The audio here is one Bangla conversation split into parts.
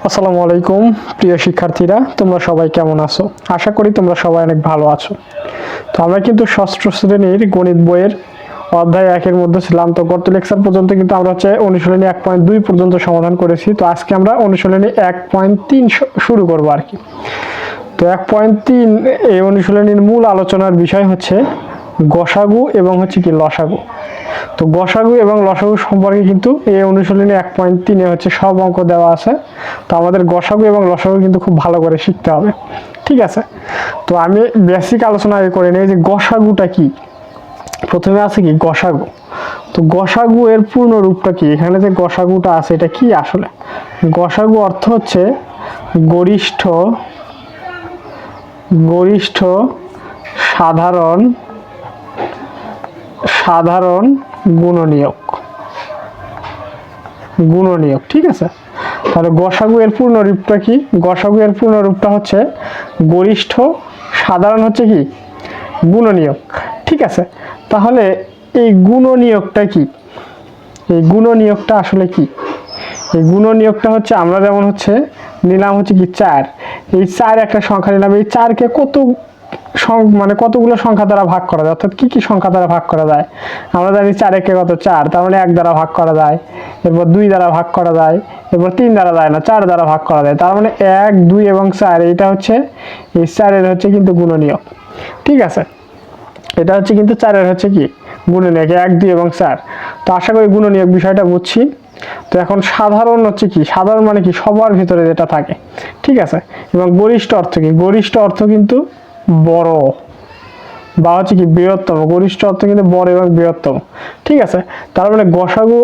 আসসালামু আলাইকুম প্রিয় শিক্ষার্থীরা, তোমরা সবাই কেমন আছো? আশা করি তোমরা সবাই অনেক ভালো আছো। তো আমরা কিন্তু ষষ্ঠ শ্রেণীর গণিত বইয়ের অধ্যায় 1 এর মধ্যে ছিলাম। তো গত লেকচার পর্যন্ত কিন্তু আমরা অনুশীলনী 1.2 পর্যন্ত সমাধান করেছি। তো আজকে আমরা অনুশীলনী 1.3 শুরু করব আর কি। তো 1.3 এই অনুশীলনীর মূল আলোচনার বিষয় হচ্ছে গসাগু এবং হচ্ছে কি লসাগু। তো গসাগু এবং লসাগু সম্পর্কে কিন্তু এই অনুশীলনী 1.3 হচ্ছে সব অঙ্ক দেওয়া আছে। তো আমাদের গসাগু এবং লসাগু কিন্তু খুব ভালো করে শিখতে হবে, ঠিক আছে? তো আমি বেসিক আলোচনা করে নিই যে গসাগুটা কি। প্রথমে আছে কি গসাগু। তো গসাগু এর পূর্ণ রূপটা কি? এখানে যে গসাগুটা আছে এটা কি আসলে? গসাগু অর্থ হচ্ছে গরিষ্ঠ সাধারণ গুণনীয়ক, ঠিক আছে? তাহলে গসাগু এর পূর্ণ রূপটা কি? গসাগু এর পূর্ণ রূপটা হচ্ছে গরিষ্ঠ সাধারণ হচ্ছে কি গুণনীয়ক, ঠিক আছে? তাহলে এই গুণনীয়কটা কি? এই গুণনীয়কটা আসলে কি? এই গুণনীয়কটা হচ্ছে আমরা যেমন হচ্ছে নিলাম হচ্ছে কি 4, এই 4 একটা সংখ্যা নিলাম, এই 4কে কতগুলো সংখ্যা দ্বারা ভাগ করা যায়, অর্থাৎ কি কি সংখ্যা দ্বারা ভাগ করা যায়? আমরা জানি 4 একে কত 4, তার মানে 1 দ্বারা ভাগ করা যায়, এরপর 2 দ্বারা ভাগ করা যায়, এরপর 3 দ্বারা যায় না, 4 দ্বারা ভাগ করা যায়। তার মানে 1, 2 এবং 4 এটা হচ্ছে এই 4 এর হচ্ছে কিন্তু গুণনীয়ক, ঠিক আছে? এটা হচ্ছে কিন্তু 4 এর হচ্ছে কি গুণনীয়ক, 1, 2 এবং 4। তো আশা করি গুণনীয়ক বিষয়টা বুঝছি। তো এখন সাধারণ হচ্ছে কি? সাধারণ মানে কি সবার ভিতরে যেটা থাকে, ঠিক আছে? এবং গরিষ্ঠ অর্থ কি? গরিষ্ঠ অর্থ কিন্তু বড় বা হচ্ছে কি বৃহত্তম। গরিষ্ঠ অর্থ কিন্তু বড় এবং বৃহত্তম, ঠিক আছে? তার মানে গসাগু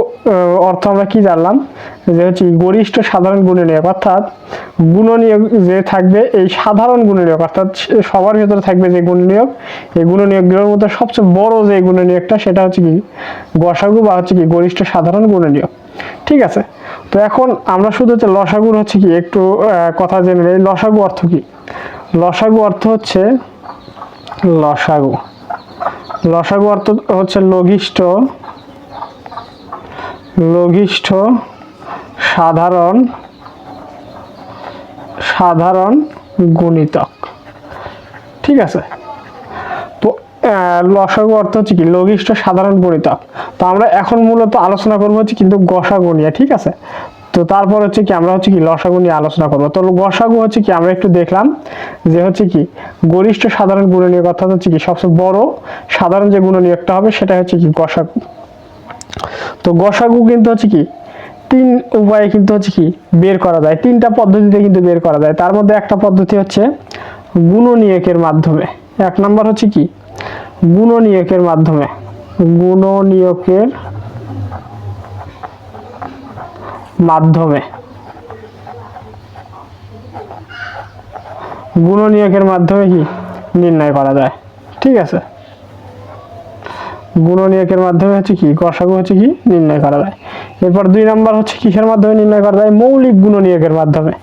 অর্থ আমরা কি জানলাম যে হচ্ছে গরিষ্ঠ সাধারণ গুণনীয়ক, অর্থাৎ গুণনীয়ক যে থাকবে এই সাধারণ গুণনীয়ক, অর্থাৎ সবার ভিতরে থাকবে যে গুণনীয়ক, এই গুণনীয়কগুলোর মধ্যে সবচেয়ে বড় যে গুণনীয়কটা সেটা হচ্ছে কি গসাগু বা হচ্ছে কি গরিষ্ঠ সাধারণ গুণনীয়ক, ঠিক আছে? তো এখন আমরা শুধু হচ্ছে লসাগুর হচ্ছে কি একটু কথা জেনে নেই। লসাগু অর্থ কি? লসাগু অর্থ হচ্ছে লসাগু অর্থ হচ্ছে লঘিষ্ঠ সাধারণ গুণিতক, ঠিক আছে? তো লসাগু অর্থ হচ্ছে কি লঘিষ্ঠ সাধারণ গুণিতক। তো আমরা এখন মূলত আলোচনা করবো হচ্ছে কিন্তু গসাগু নিয়ে, ঠিক আছে? তো তারপর হচ্ছে কি আমরা হচ্ছে কি লসাগু নিয়ে আলোচনা করবো। তো গসাগু হচ্ছে কি আমরা একটু দেখলাম যে হচ্ছে কি গরিষ্ঠ সাধারণ গুণনীয়ক, অর্থাৎ হচ্ছে কি সবচেয়ে বড় সাধারণ যে গুণনীয়কটা হবে সেটা হচ্ছে কি গসাগু। তো গসাগু কিন্তু হচ্ছে কি 3 উপায়ে কিন্তু হচ্ছে কি বের করা যায়, 3টা পদ্ধতিতে কিন্তু বের করা যায়। তার মধ্যে একটা পদ্ধতি হচ্ছে গুণনীয়কের মাধ্যমে। 1 নাম্বার হচ্ছে কি গুণনীয়কের মাধ্যমে। গুণনীয়কের মাধ্যমে কি নির্ণয় করা যায়, ঠিক আছে? গুণনীয়কের মাধ্যমে হচ্ছে কি গসাগু হচ্ছে কি নির্ণয় করা যায়। এরপর 2 নাম্বার হচ্ছে কিসের মাধ্যমে নির্ণয় করা যায়? মৌলিক গুণনীয়কের মাধ্যমে।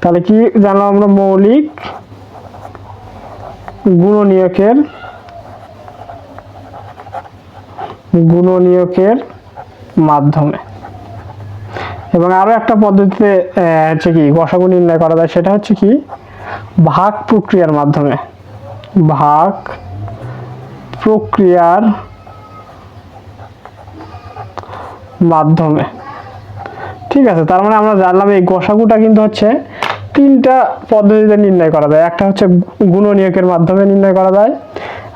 তাহলে কি জানলাম আমরা? মৌলিক গুণনীয়কের মাধ্যমে। এবং আরো একটা পদ্ধতিতে হচ্ছে কি গসাগু নির্ণয় করা যায়, সেটা হচ্ছে কি ভাগ প্রক্রিয়ার মাধ্যমে, ঠিক আছে? তার মানে আমরা জানলাম এই গসাগুটা কিন্তু হচ্ছে 3টা পদ্ধতিতে নির্ণয় করা যায়। একটা হচ্ছে গুণনীয়কের মাধ্যমে নির্ণয় করা যায়,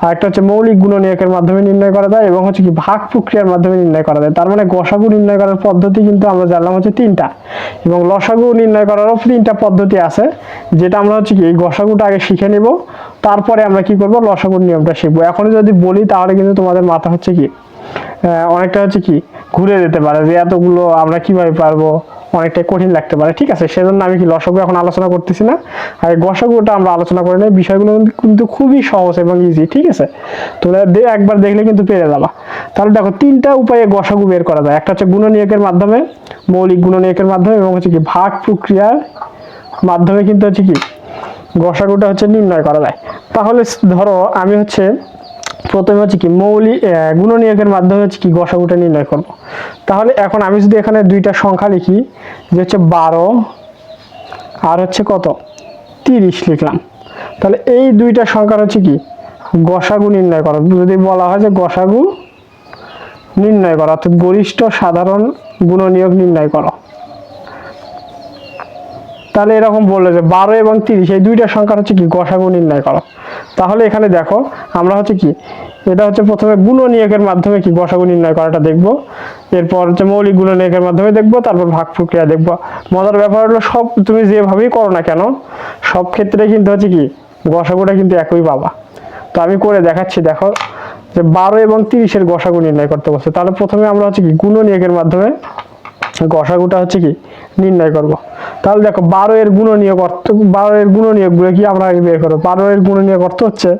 আর একটা হচ্ছে মৌলিক গুণনীয়কের মাধ্যমে নির্ণয় করা যায়, এবং হচ্ছে কি ভাগ প্রক্রিয়ার মাধ্যমে নির্ণয় করা যায়। তার মানে গসাগু নির্ণয় করার পদ্ধতি কিন্তু আমরা জানলাম হচ্ছে 3টা, এবং লসাগু নির্ণয় করারও 3টা পদ্ধতি আছে, যেটা আমরা হচ্ছে কি এই গসাগুটা আগে শিখে নিব, তারপরে আমরা কি করব লসাগুর নিয়মটা শিখবো। এখন যদি বলি তাহলে কিন্তু তোমাদের মাথা হচ্ছে কি অনেকটা হচ্ছে কি ঘুরে যেতে পারে যে এতগুলো আমরা কিভাবে পারবো, অনেকটাই কঠিন লাগতে পারে, ঠিক আছে? সেজন্য আমি কি লসাগু এখন আলোচনা করতেছি না, আর গসাগুটা আমরা আলোচনা করে নেই। বিষয়গুলো কিন্তু খুবই সহজ এবং ইজি, ঠিক আছে? তোমরা একবার দেখলে কিন্তু পেরে যাবা। তাহলে দেখো 3টা উপায়ে গসাগু বের করা যায়। একটা হচ্ছে গুণনীয়কের মাধ্যমে, মৌলিক গুণনীয়কের মাধ্যমে, এবং হচ্ছে কি ভাগ প্রক্রিয়ার মাধ্যমে কিন্তু হচ্ছে কি গসাগুটা হচ্ছে নির্ণয় করা যায়। তাহলে ধরো আমি হচ্ছে প্রথমে হচ্ছে কি মৌলিক গুণনীয়কের মাধ্যমে হচ্ছে কি গসাগুটা নির্ণয় করব। তাহলে এখন আমি যদি এখানে 2টা সংখ্যা লিখি যে হচ্ছে 12 আর হচ্ছে কত 30 লিখলাম। তাহলে এই দুইটা সংখ্যার হচ্ছে কি গসাগু নির্ণয় করো। যদি বলা হয় যে গসাগু নির্ণয় করো অর্থাৎ গরিষ্ঠ সাধারণ গুণনীয়ক নির্ণয় করো, তাহলে এরকম বললো যে 12 এবং 30 এই দুইটা সংখ্যার হচ্ছে কি গসাগু নির্ণয় করো। তাহলে এখানে দেখো আমরা হচ্ছে কি এটা হচ্ছে প্রথমে গুণনীয়কের মাধ্যমে কি গসাগু নির্ণয় করাটা দেখবো, এরপর হচ্ছে মৌলিক গুণনীয়কের মাধ্যমে দেখবো, তারপর ভাগ প্রক্রিয়া দেখবো। মজার ব্যাপার হলো সব তুমি যেভাবেই করো না কেন সব ক্ষেত্রে কিন্তু হচ্ছে কি গসাগুটা কিন্তু একই পাবা। তো আমি করে দেখাচ্ছি, দেখো যে 12 এবং 30 এর গসাগু নির্ণয় করতে বলছে। তাহলে প্রথমে আমরা হচ্ছে কি গুণনীয়কের মাধ্যমে গসাগুটা হচ্ছে কি নির্ণয় করব। তাহলে দেখো 12 এর গুণনীয়ক অর্থ, 12 এর গুণনীয়কগুলো কি আমরা আগে বের করব। 12 এর গুণনীয়ক অর্থ হচ্ছে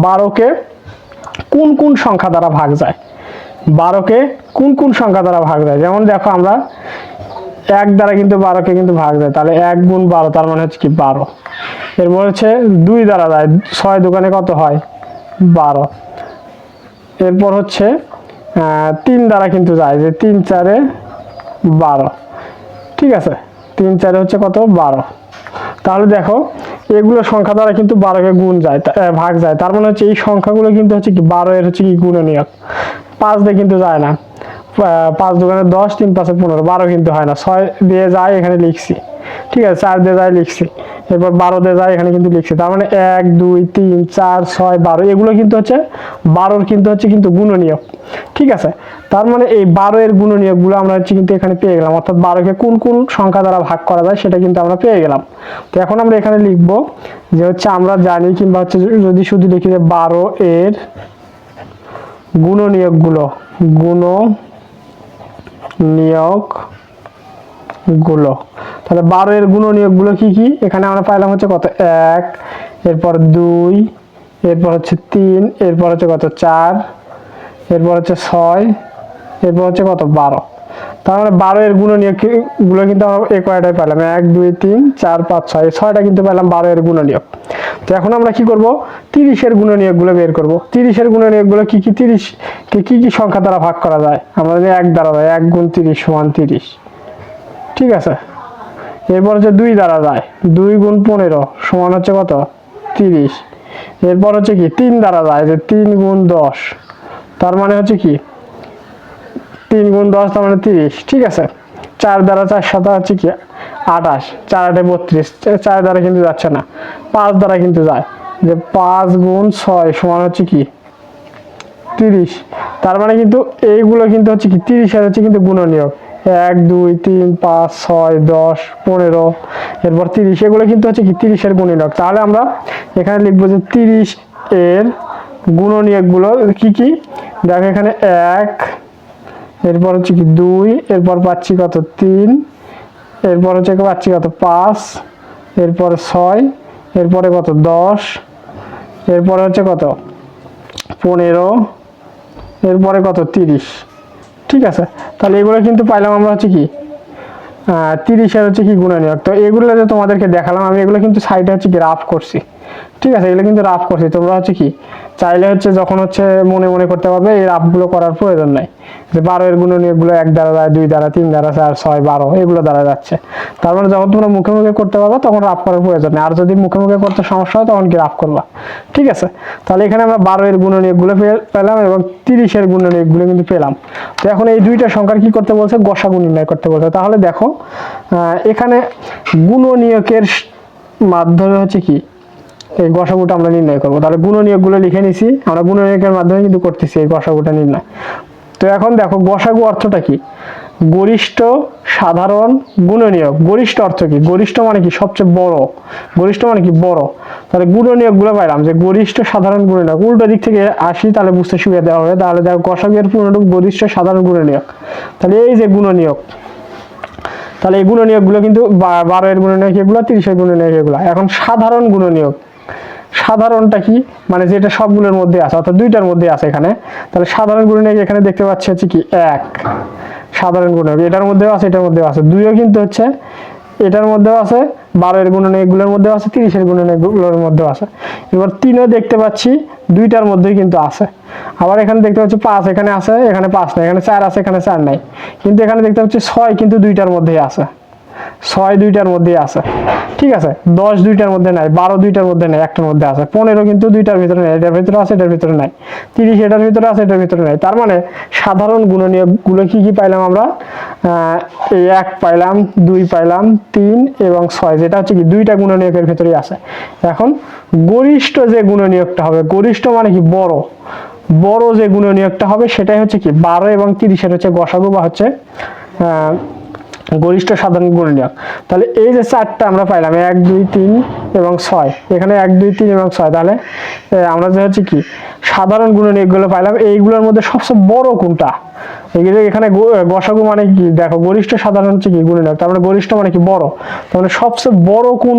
12কে কোন কোন সংখ্যা দ্বারা ভাগ যায়, 12কে কোন কোন সংখ্যা দ্বারা ভাগ যায়। যেমন দেখো আমরা 1 দ্বারা কিন্তু 12কে কিন্তু ভাগ যায়, তাহলে 1 গুণ 12 তার মানে হচ্ছে কি 12। এরপর হচ্ছে 2 দ্বারা যায়, 6 দোকানে কত হয় 12। এরপর হচ্ছে 3 দ্বারা কিন্তু যায়, যে 3 4 12, ঠিক আছে 3 4 হচ্ছে কত 12। তাহলে দেখো এগুলো সংখ্যা দ্বারা কিন্তু 12কে গুণ যায় ভাগ যায়, তার মানে হচ্ছে এই সংখ্যাগুলো কিন্তু হচ্ছে কি 12 এর হচ্ছে কি গুণনীয়ক। 5 দিয়ে কিন্তু যায় না, 5 দোকানে 10, 3 5 15, 12 কিন্তু হয় না। 6 দিয়ে যায় এখানে লিখছি, ঠিক আছে 4 দিয়ে যায় লিখছি, এরপর 12 দিয়ে যায় এখানে কিন্তু লিখছি। তার মানে 1 2 3 4 6 12 এগুলো কিন্তু হচ্ছে 12 কিন্তু হচ্ছে কিন্তু গুণনীয়ক, ঠিক আছে। তার মানে এই 12 এর গুণনীয়কগুলো আমরা হচ্ছে কিন্তু এখানে পেয়ে গেলাম, অর্থাৎ 12কে কোন কোন সংখ্যা দ্বারা ভাগ করা যায় সেটা কিন্তু আমরা পেয়ে গেলাম। তো এখন আমরা এখানে লিখব যে হচ্ছে আমরা জানি, কিংবা হচ্ছে যদি শুধু লিখি যে 12 এর গুণনীয়কগুলো, গুণনীয়কগুলো, তাহলে 12 এর গুণনীয়কগুলো কি কি এখানে আমরা পাইলাম হচ্ছে কত 1, এরপর 2, এরপর হচ্ছে 3, এরপর হচ্ছে কত 4, এরপর হচ্ছে 6, এরপর হচ্ছে কত 12। তার মানে 12 এর গুণনীয়কগুলো কিন্তু আমরা এই কয়টাই পেলাম, 1 2 3 4 5 6, এই 6টা কিন্তু পেলাম 12 এর গুণনীয়ক। তো এখন আমরা কি করব 30 এর গুণনীয়কগুলো বের করব। 30 এর গুণনীয়কগুলো কি কি, 30 কে কি কি সংখ্যা দ্বারা ভাগ করা যায়, আমরা জানি 1 দ্বারা যায়, 1 গুণ 30 সমান 30, ঠিক আছে। এরপর হচ্ছে 2 দ্বারা যায়, 2 গুণ 15 সমান হচ্ছে কত 30। এরপর হচ্ছে কি 3 দ্বারা যায়, যে 3 গুণ 10 তার মানে হচ্ছে কি 3 গুণ 10 তার মানে 30, ঠিক আছে। 4 দ্বারা 4 7 হচ্ছে কি 28, 4 8 32, 4 দ্বারা কিন্তু যাচ্ছে না, 5 দ্বারা কিন্তু যায়, যে 5 গুণ 6 সমান হচ্ছে কি 30। তার মানে কিন্তু এইগুলো কিন্তু হচ্ছে কি 30 এর হচ্ছে কিন্তু গুণনীয়ক, 1 2 3 5 6 10 15, এরপর 30, এগুলো কিন্তু হচ্ছে কি 30 এর গুণনীয়ক। তাহলে আমরা এখানে লিখবো যে 30 এর গুণনীয়কগুলো কি কি, দেখো এখানে 1, এরপর হচ্ছে কি 2, এরপর পাচ্ছি কত 3, এরপর হচ্ছে পাচ্ছি কত 5, এরপরে 6, এরপরে কত 10, এরপরে হচ্ছে কত 15, এরপরে কত 30, ঠিক আছে। তাহলে এগুলো কিন্তু পাইলাম আমরা হচ্ছে কি 30 এর হচ্ছে কি গুণনীয়ক। তো এগুলো যে তোমাদেরকে দেখালাম আমি, এগুলো কিন্তু সাইডে হচ্ছে কি রাফ করছি, ঠিক আছে, এগুলো কিন্তু রাফ করছি। তোমরা হচ্ছে কি চাইলে হচ্ছে যখন হচ্ছে মনে মনে করতে পারবে, এই রাফগুলো করার প্রয়োজন নাই। যে 12 এর গুণনীয়কগুলো 1 দ্বারা যায়, 2 দ্বারা, 3 দ্বারা, 4 6 12 এগুলো দ্বারা যাচ্ছে। তার মানে যখন তোমরা মুখে মুখে করতে পারবে তখন রাফ করার প্রয়োজন নেই, আর যদি মুখে মুখে করতে সমস্যা হয় তখন কি রাফ করবা, ঠিক আছে। তাহলে এখানে আমরা 12 এর গুণনীয়কগুলো পেলাম এবং 30 এর গুণনীয়কগুলো কিন্তু পেলাম। তো এখন এই দুইটা সংখ্যার কি করতে বলছে, গসাগু নির্ণয় করতে বলছে। তাহলে দেখো এখানে গুণনীয়কের মাধ্যমে হচ্ছে কি এই গসাগুটা আমরা নির্ণয় করব। তাহলে গুণনীয়কগুলো লিখে নিছি, আমরা গুণনীয়কের মাধ্যমে কিন্তু করতেছি এই গসাগুটা নির্ণয়। তো এখন দেখো গসাগু অর্থটা কি, গরিষ্ঠ সাধারণ গুণনীয়ক। গরিষ্ঠ অর্থ কি, গরিষ্ঠ মানে কি সবচেয়ে বড়, গরিষ্ঠ মানে কি বড়। তাহলে গুণনীয়কগুলো পাইলাম যে গরিষ্ঠ সাধারণ গুণনীয়ক, উল্টো দিক থেকে আসি তাহলে বুঝতে সুবিধা হবে। তাহলে দেখো গসাগু এর পূর্ণরূপ গরিষ্ঠ সাধারণ গুণনীয়ক। তাহলে এই যে গুণনীয়ক, তাহলে এই গুণনীয়কগুলো কিন্তু 12 এর গুণনীয়ক এগুলো, 30 এর গুণনীয়ক এগুলো। এখন সাধারণ গুণনীয়ক, সাধারণটা কি মানে যেটা সবগুলোর মধ্যে আছে, অর্থাৎ দুইটার মধ্যে আছে এখানে। তাহলে সাধারণ গুণনীয়ক এখানে দেখতে পাচ্ছি হচ্ছে কি 1 সাধারণ গুণনীয়ক, এটার মধ্যেও আছে, এটার মধ্যেও আছে, 2ও কিন্তু হচ্ছে এটার মধ্যেও আছে, 12 এর গুণনীয়কগুলোর মধ্যেও আছে, 30 এর গুণনীয়কগুলোর মধ্যেও আছে। এবার 3ও দেখতে পাচ্ছি দুইটার মধ্যেই কিন্তু আছে। আবার এখানে দেখতে পাচ্ছি 5 এখানে আছে, এখানে 5 নাই, এখানে 4 আছে, এখানে 4 নাই। কিন্তু এখানে দেখতে পাচ্ছি 6 কিন্তু দুইটার মধ্যেই আছে, 6 দুইটার মধ্যে আছে, ঠিক আছে। 10 দুইটার মধ্যে নাই, 12 দুইটার মধ্যে নাই, একটার মধ্যে আছে। 15 কিন্তু দুইটার ভিতরে নাই, এটার ভিতরে আছে, এটার ভিতরে নাই। 30 এটার ভিতরে আছে, এটার ভিতরে নাই। তার মানে সাধারণ গুণনীয়কগুলো কি কি পাইলাম আমরা? এই 1 পাইলাম, 2 পাইলাম, 3 এবং 6, যেটা হচ্ছে কি দুইটা গুণনীয়কের ভিতরেই আছে। এখন গরিষ্ঠ যে গুণনীয়কটা হবে, গরিষ্ঠ মানে কি বড়, বড় যে গুণনীয়কটা হবে সেটাই হচ্ছে কি 12 এবং 30 হচ্ছে গসাগু বা হচ্ছে গরিষ্ঠ সাধারণ গুণনীয়ক। তাহলে এই যে 4টা আমরা পাইলাম 1 2 3 এবং 6, এখানে 1 2 3 এবং 6, তাহলে আমরা যে হচ্ছে কি সাধারণ গুণনীয়কগুলো পাইলাম, এইগুলোর মধ্যে সবচেয়ে বড় কোনটা? এখানে গসাগু মানে কি দেখো, গরিষ্ঠ সাধারণ হচ্ছে কি গুণনীয়ক, তার মানে গরিষ্ঠ মানে কি বড়, তার মানে সবচেয়ে বড় কোন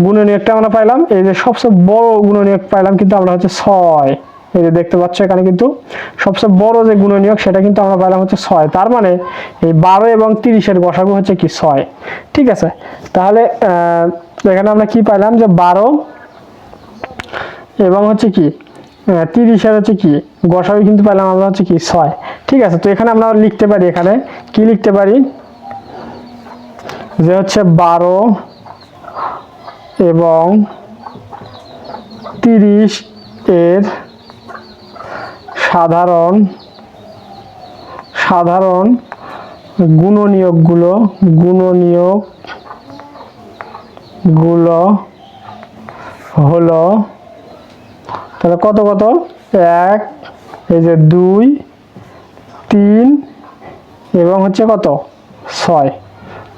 গুণনীয়কটা আমরা পাইলাম? এই যে সবচেয়ে বড় গুণনীয়ক পাইলাম কিন্তু আমরা হচ্ছে 6। এই যে দেখতে পাচ্ছ এখানে কিন্তু সবচেয়ে বড় যে গুণনীয়ক সেটা কিন্তু আমরা পাইলাম হচ্ছে 6। তার মানে এই 12 এবং 30 গসাগু হচ্ছে কি 6, ঠিক আছে। তাহলে এখানে আমরা কি পাইলাম যে 12 এবং হচ্ছে কি 30 হচ্ছে কি গসাগু কিন্তু পাইলাম আমরা হচ্ছে কি 6, ঠিক আছে। তো এখানে আমরা লিখতে পারি, এখানে কি লিখতে পারি যে হচ্ছে 12 এবং 30 এর সাধারণ গুণনীয়কগুলো হলো, তাহলে কত কত? 1, এই যে 2 3 এবং হচ্ছে কত 6।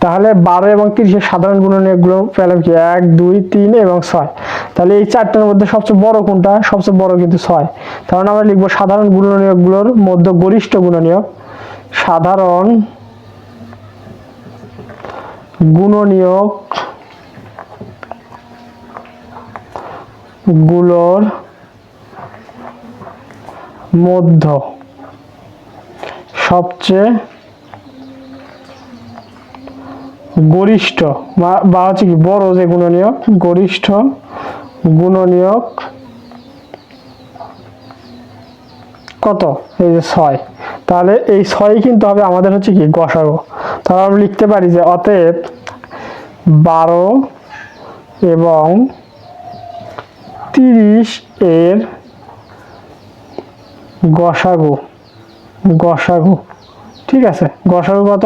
তাহলে 12 এবং 30 সাধারণ গুণনীয়কগুলো পেলাম কি 1 2 3 এবং 6। তাহলে এই 4টার মধ্যে সবচেয়ে বড় কোনটা? সবচেয়ে বড় কিন্তু 6। তাহলে আমরা লিখবো সাধারণ গুণনীয়কগুলোর মধ্যে গরিষ্ঠ গুণনীয়ক, সাধারণ গুণনীয়ক গুলোর মধ্যে সবচেয়ে গরিষ্ঠ বা হচ্ছে কি বড় যে গুণনীয়ক, গরিষ্ঠ গুণনীয়ক কত? এই যে 6। তাহলে এই 6 কিন্তু হবে আমাদের হচ্ছে কি গসাগু। তাহলে আমরা লিখতে পারি যে অতএব 12 এবং 30 এর গসাগু, ঠিক আছে। গসাগু কত?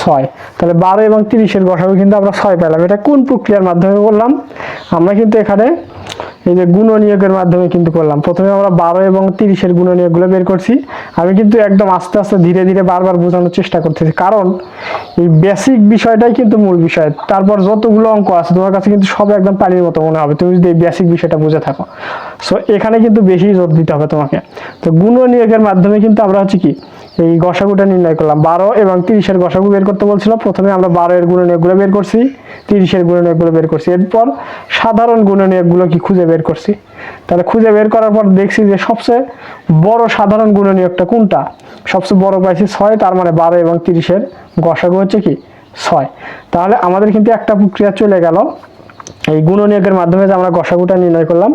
6। তাহলে 12 এবং 30 গসাগু কিন্তু আমরা 6 পেলাম। এটা কোন প্রক্রিয়ার মাধ্যমে করলাম? আমরা কিন্তু এখানে এই যে গুণনীয়কের মাধ্যমে কিন্তু করলাম। প্রথমে আমরা 12 এবং 30 গুণনীয়কগুলো বের করছি। আমি কিন্তু একদম আস্তে আস্তে ধীরে ধীরে বারবার বোঝানোর চেষ্টা করতেছি, কারণ এই বেসিক বিষয়টাই কিন্তু মূল বিষয়। তারপর যতগুলো অঙ্ক আছে তোমার কাছে কিন্তু সব একদম পানির মতো মনে হবে তুমি যদি এই বেসিক বিষয়টা বুঝে থাকো। সো এখানে কিন্তু বেশি জোর দিতে হবে তোমাকে। তো গুণনীয়কের মাধ্যমে কিন্তু আমরা হচ্ছে কি এই গসাগুটা নির্ণয় করলাম। 12 এবং 30 গসাগু বের করতে বলছিল, প্রথমে আমরা 12 এর গুণনীয়কগুলো বের করছি, 30 গুণনীয়কগুলো বের করছি, এরপর সাধারণ গুণনীয়কগুলো কি খুঁজে বের করছি। তাহলে খুঁজে বের করার পর দেখছি যে সবচেয়ে বড় সাধারণ গুণনীয়কটা কোনটা? সবচেয়ে বড় পাইছি 6, তার মানে 12 এবং 30 গসাগু হচ্ছে কি 6। তাহলে আমাদের কিন্তু একটা প্রক্রিয়া চলে গেল, এই গুণনীয়কের মাধ্যমে যে আমরা গসাগুটা নির্ণয় করলাম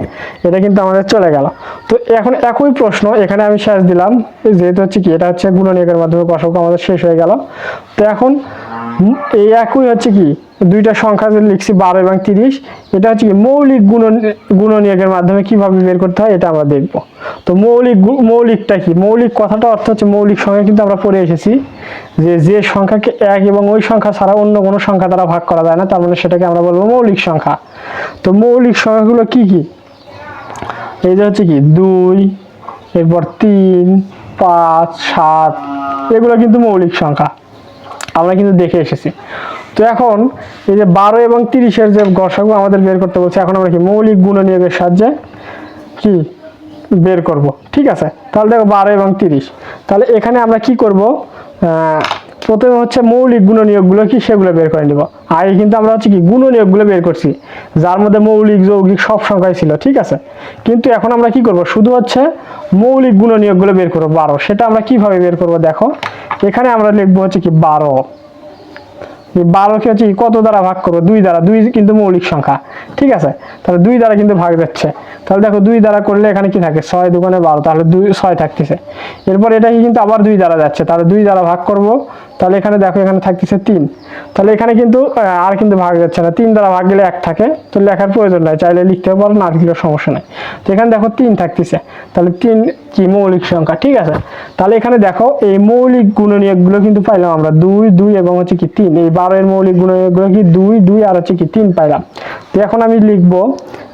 এটা কিন্তু আমাদের চলে গেল। তো এখন একই প্রশ্ন এখানে আমি শেষ দিলাম, যেহেতু হচ্ছে কি এটা হচ্ছে গুণনীয়কের মাধ্যমে গসাগু আমাদের শেষ হয়ে গেল। তো এখন এই একই হচ্ছে কি দুইটা সংখ্যা যে লিখছি 12 এবং 30, এটা হচ্ছে কি মৌলিক গুণনীয়কের মাধ্যমে কিভাবে বের করতে হয় এটা আমরা দেখব। তো মৌলিকটা কি? মৌলিক কথাটা অর্থ হচ্ছে মৌলিক সংখ্যা কিন্তু আমরা পড়ে এসেছি যে সংখ্যাকে 1 এবং ওই সংখ্যা ছাড়া অন্য কোনো সংখ্যা দ্বারা ভাগ করা যায় না, তার মানে সেটাকে আমরা বলবো মৌলিক সংখ্যা। তো মৌলিক সংখ্যাগুলো কি কি? এই যে হচ্ছে কি 2, এরপর 3, 5, 7, এগুলো কিন্তু মৌলিক সংখ্যা, আমরা কিন্তু দেখে এসেছি। তো এখন এই যে 12 এবং 30 যে গসাগু আমাদের বের করতে বলছে, এখন আমরা কি মৌলিক গুণনীয়কের সাহায্যে কি বের করব, ঠিক আছে। তাহলে দেখো 12 এবং 30, তাহলে এখানে আমরা কি করব? প্রথমে হচ্ছে মৌলিক গুণনীয়কগুলো কি সেগুলো বের করে নিব। আগে কিন্তু আমরা হচ্ছে কি গুণনীয়কগুলো বের করছি, যার মধ্যে মৌলিক যৌগিক সব সংখ্যাই ছিল, ঠিক আছে। কিন্তু এখন আমরা কি করব? শুধু হচ্ছে মৌলিক গুণনীয়কগুলো বের করব 12। সেটা আমরা কিভাবে বের করব দেখো, এখানে আমরা লিখবো হচ্ছে কি 12। এই 12 কে হচ্ছে কত দ্বারা ভাগ করবো? 2 দ্বারা। 2 কিন্তু মৌলিক সংখ্যা, ঠিক আছে। তাহলে 2 দ্বারা কিন্তু ভাগ যাচ্ছে। তাহলে দেখো 2 দ্বারা করলে এখানে কি থাকে? 6 2 12, তাহলে 6 থাকতেছে। এরপর এটা কিন্তু আবার 2 দ্বারা যাচ্ছে, তাহলে 2 দ্বারা ভাগ করব, তাহলে এখানে দেখো এখানে থাকতেছে 3, তাহলে এখানে কিন্তু আর কিন্তু ভাগ যাচ্ছে না, 3 দ্বারা ভাগ গেলে 1 থাকে, তো লেখার প্রয়োজন নাই, চাইলে লিখতে পারো, না লিখলেও সমস্যা নাই। তো এখানে দেখো 3 থাকতেছে, তাহলে 3 কি মৌলিক সংখ্যা, ঠিক আছে। তাহলে এখানে দেখো এই মৌলিক গুণনীয়কগুলো কিন্তু পাইলাম আমরা 2 2 এবং হচ্ছে কি 3, এই 12 এর মৌলিক গুণনীয়কগুলো কি 2 2 আর হচ্ছে কি 3 পাইলাম। তো এখন আমি লিখবো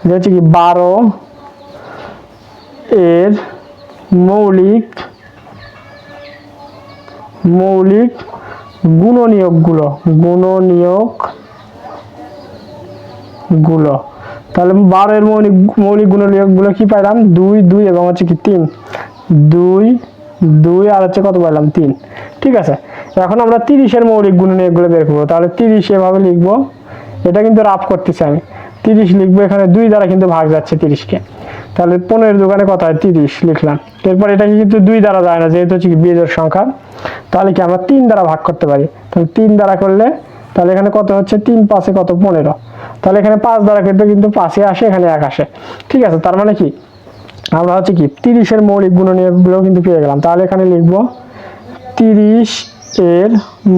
যে হচ্ছে কি 12 এর মৌলিক গুণনীয়কগুলো, তাহলে 12 এর মৌলিক গুণনীয়কগুলো কি পাইলাম 2 2 এবং হচ্ছে কি 3, 2 2 আর হচ্ছে কত পাইলাম 3, ঠিক আছে। এখন আমরা 30 এর মৌলিক গুণনীয়কগুলো বের করবো, তাহলে 30 এভাবে লিখবো, এটা কিন্তু রাফ করতেছি আমি, 30 লিখবো, এখানে 2 দ্বারা কিন্তু ভাগ যাচ্ছে 30 কে, তাহলে 15 দোকানে কত হয় 30 লিখলাম। এরপর এটা কিন্তু 2 দ্বারা যায় না, যেহেতু হচ্ছে কি বিজোড় সংখ্যা, তাহলে কি আমরা 3 দ্বারা ভাগ করতে পারি, তাহলে 3 দ্বারা করলে তাহলে এখানে কত হচ্ছে 3 5 কত 15, তাহলে এখানে 5 দ্বারা করতে কিন্তু 5 আসে, এখানে 1 আসে, ঠিক আছে। তার মানে কি আমরা হচ্ছে কি 30 এর মৌলিক গুণনীয়কগুলো কিন্তু পেয়ে গেলাম। তাহলে এখানে লিখবো 30 এর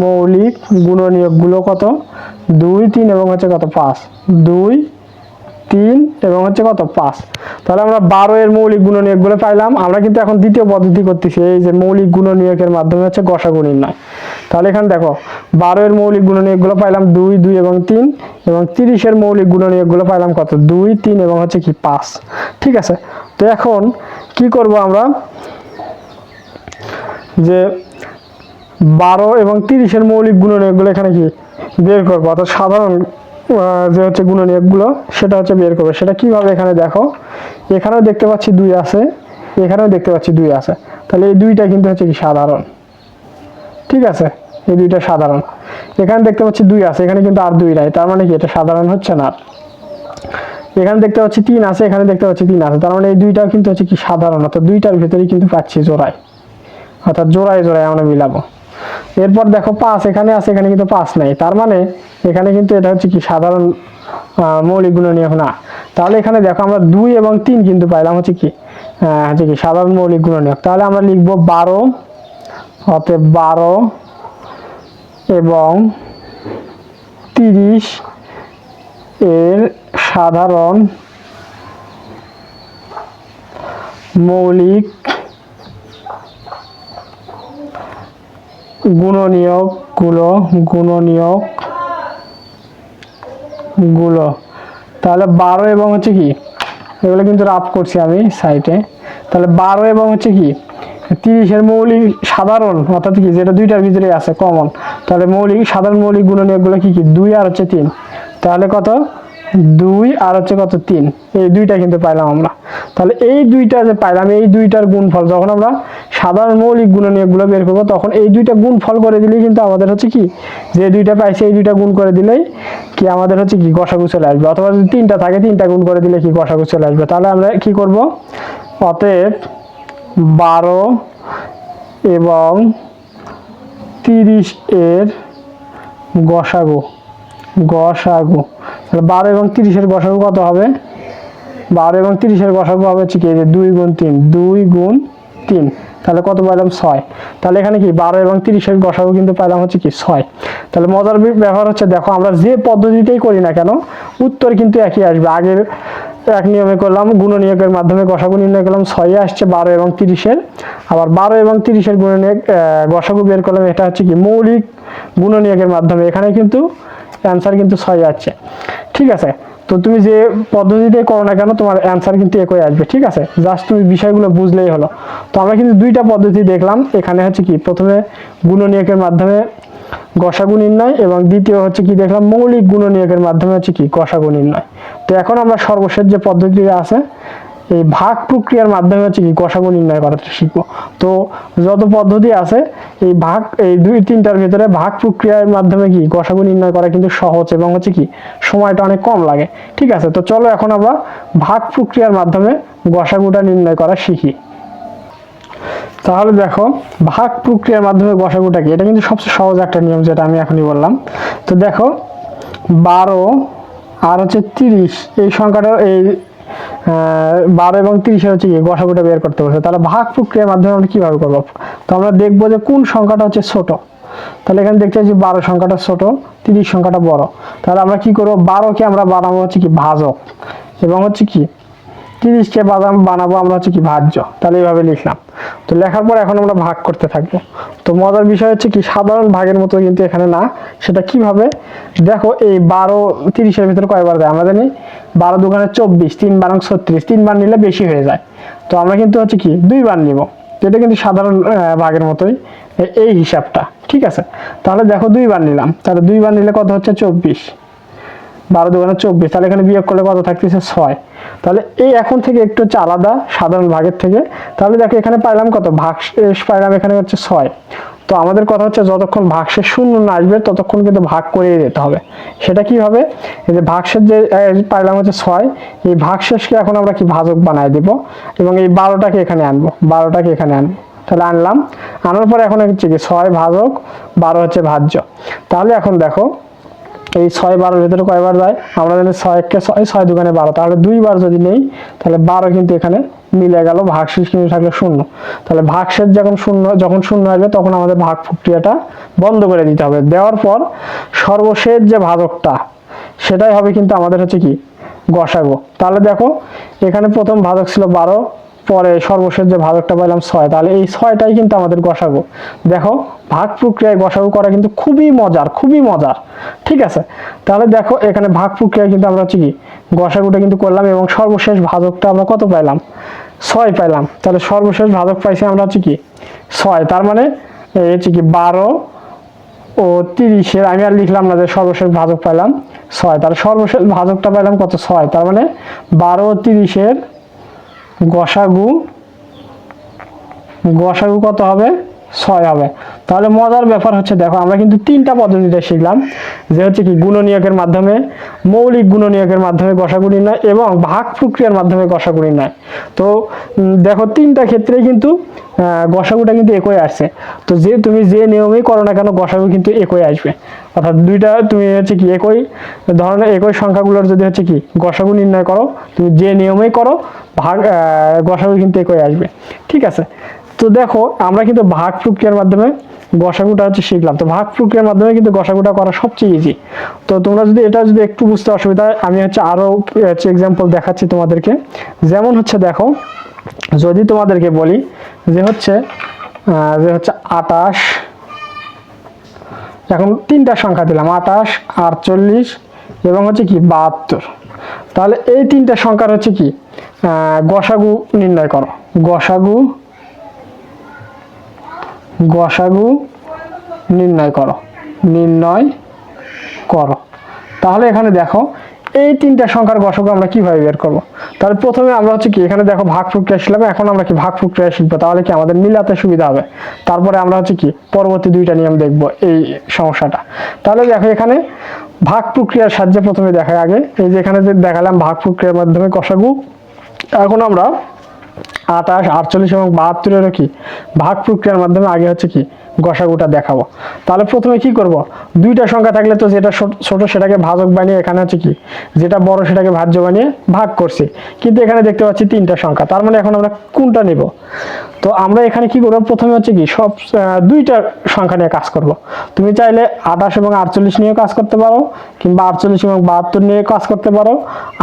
মৌলিক গুণনীয়কগুলো কত 2 3 এবং হচ্ছে কত 5, 2 3 এবং হচ্ছে কত 5। তাহলে আমরা 12 এর মৌলিক গুণনীয়কগুলো পাইলাম। আমরা কিন্তু এখন দ্বিতীয় পদ্ধতি করতেছি, এই যে মৌলিক গুণনীয়কের মাধ্যমে হচ্ছে গসাগু নির্ণয়। তাহলে এখানে দেখো 12 এর মৌলিক গুণনীয়কগুলো পাইলাম 2 2 এবং 3, এবং 30 এর মৌলিক গুণনীয়কগুলো পাইলাম কত 2 3 এবং হচ্ছে কি 5, ঠিক আছে। তো এখন কি করব আমরা, যে 12 এবং 30 এর মৌলিক গুণনীয়কগুলো এখানে কি বের করবো, অর্থাৎ সাধারণ যে হচ্ছে গুণনীয়কগুলো সেটা হচ্ছে বের করবে। সেটা কিভাবে, এখানে দেখো এখানেও দেখতে পাচ্ছি 2 আছে, এখানেও দেখতে পাচ্ছি 2 আছে, তাহলে এই 2টা কিন্তু হচ্ছে কি সাধারণ, ঠিক আছে, এই 2টা সাধারণ। এখানে দেখতে পাচ্ছি 2 আছে, এখানে কিন্তু আর 2 নাই, তার মানে কি এটা সাধারণ হচ্ছে না। এখানে দেখতে পাচ্ছি 3 আছে, এখানে দেখতে পাচ্ছি 3 আছে, তার মানে এই 2টাও কিন্তু হচ্ছে কি সাধারণ, অর্থাৎ 2টার ভিতরেই কিন্তু পাচ্ছি জোড়ায়, অর্থাৎ জোড়ায় আমরা মিলাবো। এরপর দেখো 5 এখানে আছে, এখানে কিন্তু 5 নাই, তার মানে এখানে কিন্তু এটা হচ্ছে কি সাধারণ মৌলিক গুণনীয়ক না। তাহলে এখানে দেখো আমরা 2 এবং 3 কিন্তু পাইলাম হচ্ছে কি সাধারণ মৌলিক গুণনীয়ক। তাহলে আমরা লিখবো 12 অতএব 12 এবং 30 এর সাধারণ মৌলিক গুণনীয়কগুলো, তাহলে 12 এবং হচ্ছে কি এগুলো কিন্তু রাফ করছি আমি সাইটে, তাহলে 12 এবং হচ্ছে কি 30 এর মৌলিক সাধারণ, অর্থাৎ কি যেটা 2টার ভিতরে আছে কমন, তাহলে সাধারণ মৌলিক গুণনীয়কগুলো কি 2 আর হচ্ছে 3, তাহলে কত 2 আর হচ্ছে কত 3, এই 2টা কিন্তু পাইলাম আমরা। তাহলে এই 2টা যে পাইলাম, এই 2টার গুণফল যখন আমরা সাধারণ মৌলিক গুণনীয়কগুলো বের করবো, তখন এই 2টা গুণফল করে দিলেই কিন্তু আমাদের হচ্ছে কি যে 2টা পাইছে এই 2টা গুণ করে দিলেই কি আমাদের হচ্ছে কি গসাগু চলে আসবে, অথবা যদি 3টা থাকে 3টা গুণ করে দিলে কি গসাগু চলে আসবে। তাহলে আমরা কি করব, অতএব 12 এবং 30 এর গসাগু, তাহলে 12 এবং 30 এর গসাগু কত হবে, 12 এবং 30 এর গসাগু হবে হচ্ছে কি 2 গুণ 3, তাহলে কত পাইলাম 6। তাহলে এখানে কি 12 এবং 30 এর গসাগু কিন্তু পাইলাম হচ্ছে কি 6। তাহলে মজার ব্যাপার হচ্ছে দেখো আমরা যে পদ্ধতিতেই করি না কেন উত্তর কিন্তু একই আসবে। আগের এক নিয়মে করলাম গুণনীয়কের মাধ্যমে গসাগু নির্ণয় করলাম, 6 আসছে 12 এবং 30 এর, আবার 12 এবং 30 এর গুণনীয়ক গসাগু বের করলাম, এটা হচ্ছে কি মৌলিক গুণনীয়কের মাধ্যমে, এখানে কিন্তু অ্যান্সার কিন্তু 6 আসছে, ঠিক আছে। তো তুমি যে পদ্ধতিতে করো না কেন তোমার অ্যান্সার কিন্তু একই আসবে, ঠিক আছে, জাস্ট তুমি বিষয়গুলো বুঝলেই হলো। তো আমরা কিন্তু 2টা পদ্ধতি দেখলাম, এখানে হচ্ছে কি প্রথমে গুণনীয়কের মাধ্যমে গসাগু নির্ণয়, এবং দ্বিতীয় হচ্ছে কি দেখলাম মৌলিক গুণনীয়কের মাধ্যমে হচ্ছে কি গসাগু নির্ণয়। তো এখন আমরা সর্বশেষ যে পদ্ধতিটা আছে এই ভাগ প্রক্রিয়ার মাধ্যমে হচ্ছে কি গসাগু নির্ণয় করাটা শিখবো। তো যত পদ্ধতি আছে এই 2-3টার ভিতরে ভাগ প্রক্রিয়ার মাধ্যমে কি গসাগু নির্ণয় করা কিন্তু সহজ, এবং হচ্ছে কি সময়টা অনেক কম লাগে, ঠিক আছে। তো চলো এখন আমরা ভাগ প্রক্রিয়ার মাধ্যমে গসাগুটা নির্ণয় করা শিখি। তাহলে দেখো ভাগ প্রক্রিয়ার মাধ্যমে গসাগুটা কি, এটা কিন্তু সবচেয়ে সহজ একটা নিয়ম, যেটা আমি এখনই বললাম। তো দেখো 12 আর হচ্ছে 30 এই সংখ্যাটা, এই 12 এবং 30 হচ্ছে কি গসাগুটা বের করতে বলছে, তাহলে ভাগ প্রক্রিয়ার মাধ্যমে আমরা কিভাবে করবো। তো আমরা দেখবো যে কোন সংখ্যাটা হচ্ছে ছোট, তাহলে এখানে দেখতে পাচ্ছি 12 সংখ্যাটা ছোট, 30 সংখ্যাটা বড়। তাহলে আমরা কি করব, 12কে আমরা বানাবো হচ্ছে কি ভাজক, এবং হচ্ছে কি 30কে বানাবো আমরা হচ্ছে কি ভাজ্য। তাহলে এইভাবে লিখলাম। তো লেখার পর এখন আমরা ভাগ করতে থাকবো। তো মজার বিষয় হচ্ছে কি সাধারণ ভাগের মতো কিন্তু এখানে না। সেটা কিভাবে দেখো, এই 12 30-এর ভিতরে কয়বার দেয় আমরা জানি, 12 দুগুণে 24, 3 12 36, 3 বার নিলে বেশি হয়ে যায়। তো আমরা কিন্তু হচ্ছে কি 2 বার নিব। তো এটা কিন্তু সাধারণ ভাগের মতোই এই হিসাবটা, ঠিক আছে। তাহলে দেখো 2 বার নিলাম, তাহলে 2 বার নিলে কত হচ্ছে 24, 12 দুগুণে 24, তাহলে এখানে বিয়োগ করলে কত থাকতেছে 6। তাহলে এই এখন থেকে একটু হচ্ছে আলাদা সাধারণ ভাগের থেকে। তাহলে দেখো এখানে পাইলাম কত, ভাগশেষ পাইলাম এখানে হচ্ছে 6। তো আমাদের কথা হচ্ছে যতক্ষণ ভাগশেষ শূন্য না আসবে ততক্ষণ কিন্তু ভাগ করেই যেতে হবে। সেটা কিভাবে, এই যে ভাগশেষ যে পাইলাম হচ্ছে 6, এই ভাগশেষকে এখন আমরা কি ভাজক বানাই দেব, এবং এই 12টাকে এখানে আনবো, 12টাকে এখানে আনবো। তাহলে আনলাম, আনার পরে এখন হচ্ছে কি 6 ভাজক, 12 হচ্ছে ভাজ্য। তাহলে এখন দেখো এই 6 12-এর ভিতরে কয়বার যায়, আমরা জানি 6 6, 6 দুগুণে 12, তাহলে 2 বার যদি নেই তাহলে 12 কিন্তু এখানে মিলে গেল, ভাগশেষ কিন্তু থাকলে শূন্য। তাহলে ভাগশেষ যখন শূন্য আসবে তখন আমাদের ভাগ প্রক্রিয়াটা বন্ধ করে দিতে হবে। দেওয়ার পর সর্বশেষ যে ভাজকটা সেটাই হবে কিন্তু আমাদের হচ্ছে কি গসাগু। তাহলে দেখো এখানে প্রথম ভাজক ছিল 12, পরে সর্বশেষ যে ভাজকটা পাইলাম 6, তাহলে এই 6টাই কিন্তু আমাদের গসাগু। দেখো ভাগ প্রক্রিয়ায় গসাগু করা কিন্তু খুবই মজার, খুবই মজার, ঠিক আছে। তাহলে দেখো এখানে ভাগ প্রক্রিয়ায় কিন্তু আমরা হচ্ছে কি গসাগুটা কিন্তু করলাম, এবং সর্বশেষ ভাজকটা আমরা কত পাইলাম, 6 পাইলাম। তাহলে সর্বশেষ ভাজক পাইছি আমরা হচ্ছে কি 6। তার মানে হচ্ছে কি 12 ও 30-এর আমি আর লিখলাম না যে সর্বশেষ ভাজক পাইলাম 6, তাহলে সর্বশেষ ভাজকটা পাইলাম কত 6। তার মানে 12 ও 30-এর গসাগু কত হবে, 6 হবে। তাহলে মজার ব্যাপার হচ্ছে দেখো আমরা কিন্তু 3টা পদ্ধতিতে শিখলাম, যে হচ্ছে কি গুণনীয়কের মাধ্যমে, মৌলিক গুণনীয়কের মাধ্যমে গসাগু নির্ণয়, এবং ভাগ প্রক্রিয়ার মাধ্যমে গসাগু নির্ণয়। তো দেখো 3টা ক্ষেত্রে কিন্তু গসাগুটা কিন্তু একই আসছে। তো তুমি যে নিয়মেই করো না কেন গসাগু কিন্তু একই আসবে। অর্থাৎ দুইটা তুমি হচ্ছে কি একই ধরনের একই সংখ্যাগুলোর যদি হচ্ছে কি গসাগু নির্ণয় করো, তুমি যে নিয়মেই করো গসাগু কিন্তু একই আসবে, ঠিক আছে। তো দেখো আমরা কিন্তু ভাগ প্রক্রিয়ার মাধ্যমে গসাগুটা হচ্ছে শিখলাম। তো ভাগ প্রক্রিয়ার মাধ্যমে কিন্তু গসাগুটা করা সবচেয়ে ইজি। তো তোমরা যদি এটা একটু বুঝতে অসুবিধা হয়, আমি হচ্ছে আরো হচ্ছে এক্সাম্পল দেখাচ্ছি তোমাদেরকে। যেমন হচ্ছে দেখো, যদি তোমাদেরকে বলি যে হচ্ছে 28, এখন 3টা সংখ্যা দিলাম 28, 48 এবং হচ্ছে কি 72। তাহলে এই 3টা সংখ্যার হচ্ছে কি গসাগু নির্ণয় করো, গসাগু নির্ণয় করো। তাহলে এখানে দেখো এই 3টা সংখ্যার গসাগু আমরা কিভাবে বের করব। তাহলে প্রথমে আমরা হচ্ছে কি এখানে দেখো ভাগ প্রক্রিয়া শিখলাম, এখন আমরা কি ভাগ প্রক্রিয়া শিখবো, তাহলে কি আমাদের মিলাতে সুবিধা হবে। তারপরে আমরা হচ্ছে কি পরবর্তী 2টা নিয়ম দেখবো এই সমস্যাটা। তাহলে দেখো এখানে ভাগ প্রক্রিয়ার সাহায্যে প্রথমে দেখাই আগে, এই যে এখানে যে দেখালাম ভাগ প্রক্রিয়ার মাধ্যমে গসাগু। এখন আমরা 28, 48 এবং 72-এরও কি ভাগ প্রক্রিয়ার মাধ্যমে আগে হচ্ছে কি গসাগুটা দেখাবো। তাহলে প্রথমে কি করব, 2টা সংখ্যা থাকলে তো যেটা ছোট সেটাকে ভাজক বানিয়ে, এখানে হচ্ছে কি যেটা বড় সেটাকে ভাজ্য বানিয়ে ভাগ করছি। কিন্তু এখানে দেখতে পাচ্ছি 3টা সংখ্যা, তার মানে এখন আমরা কোনটা নিব। তো আমরা এখানে কি করব, প্রথমে হচ্ছে কি সব 2টা সংখ্যা নিয়ে কাজ করব। তুমি চাইলে 28 এবং 48 নিয়েও কাজ করতে পারো, কিংবা 48 এবং 72 নিয়ে কাজ করতে পারো,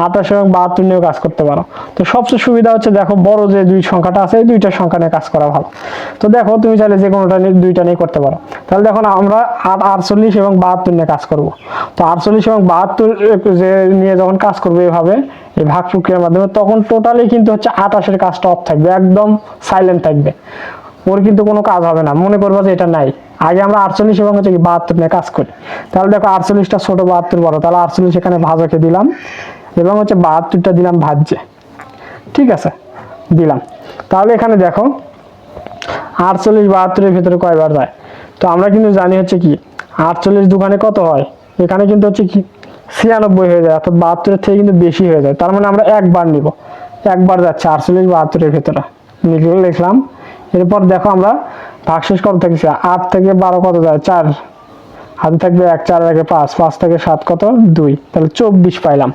28 এবং 72 নিয়েও কাজ করতে পারো। তো সবচেয়ে সুবিধা হচ্ছে দেখো বড় যে 2 সংখ্যাটা আছে এই 2টা সংখ্যা নিয়ে কাজ করা ভালো। তো দেখো তুমি চাইলে যে কোনোটা নিয়ে 2টা নিয়ে করতে পারো। তাহলে দেখো আমরা 48 এবং 72 নিয়ে কাজ করব। তো 48 এবং 72 যে নিয়ে যখন কাজ করবো এভাবে এই ভাগ প্রক্রিয়ার মাধ্যমে, তখন টোটালি কিন্তু হচ্ছে 28-এর কাজটা অফ থাকবে, একদম সাইলেন্ট থাকবে, ওর কিন্তু কোনো কাজ হবে না, মনে করবো যে এটা নাই। আগে আমরা 48 এবং হচ্ছে কি 72 নিয়ে কাজ করি। তাহলে দেখো 48টা ছোট, 72 বড়, তাহলে 48 এখানে ভাজকে দিলাম এবং হচ্ছে 72টা দিলাম ভাজ্যে, ঠিক আছে দিলাম। তাহলে এখানে দেখো 48 72-এর ভিতরে কয়বার যায়। তো আমরা কিন্তু জানি হচ্ছে কি 48 দুগুণে কত হয়, এখানে কিন্তু হচ্ছে কি 96 হয়ে যায়, অর্থাৎ 72-এর থেকে কিন্তু বেশি হয়ে যায়। তার মানে আমরা একবার নিব, একবার যাচ্ছে 48 72-এর ভিতরে লিখলাম। এরপর দেখো আমরা ভাগশেষ কত থাকছে, 8 থেকে 12 কত যায় 4, হাতে থাকবে 1, 4 এর আগে 5, 5 থেকে 7 কত 2, তাহলে 24 পাইলাম।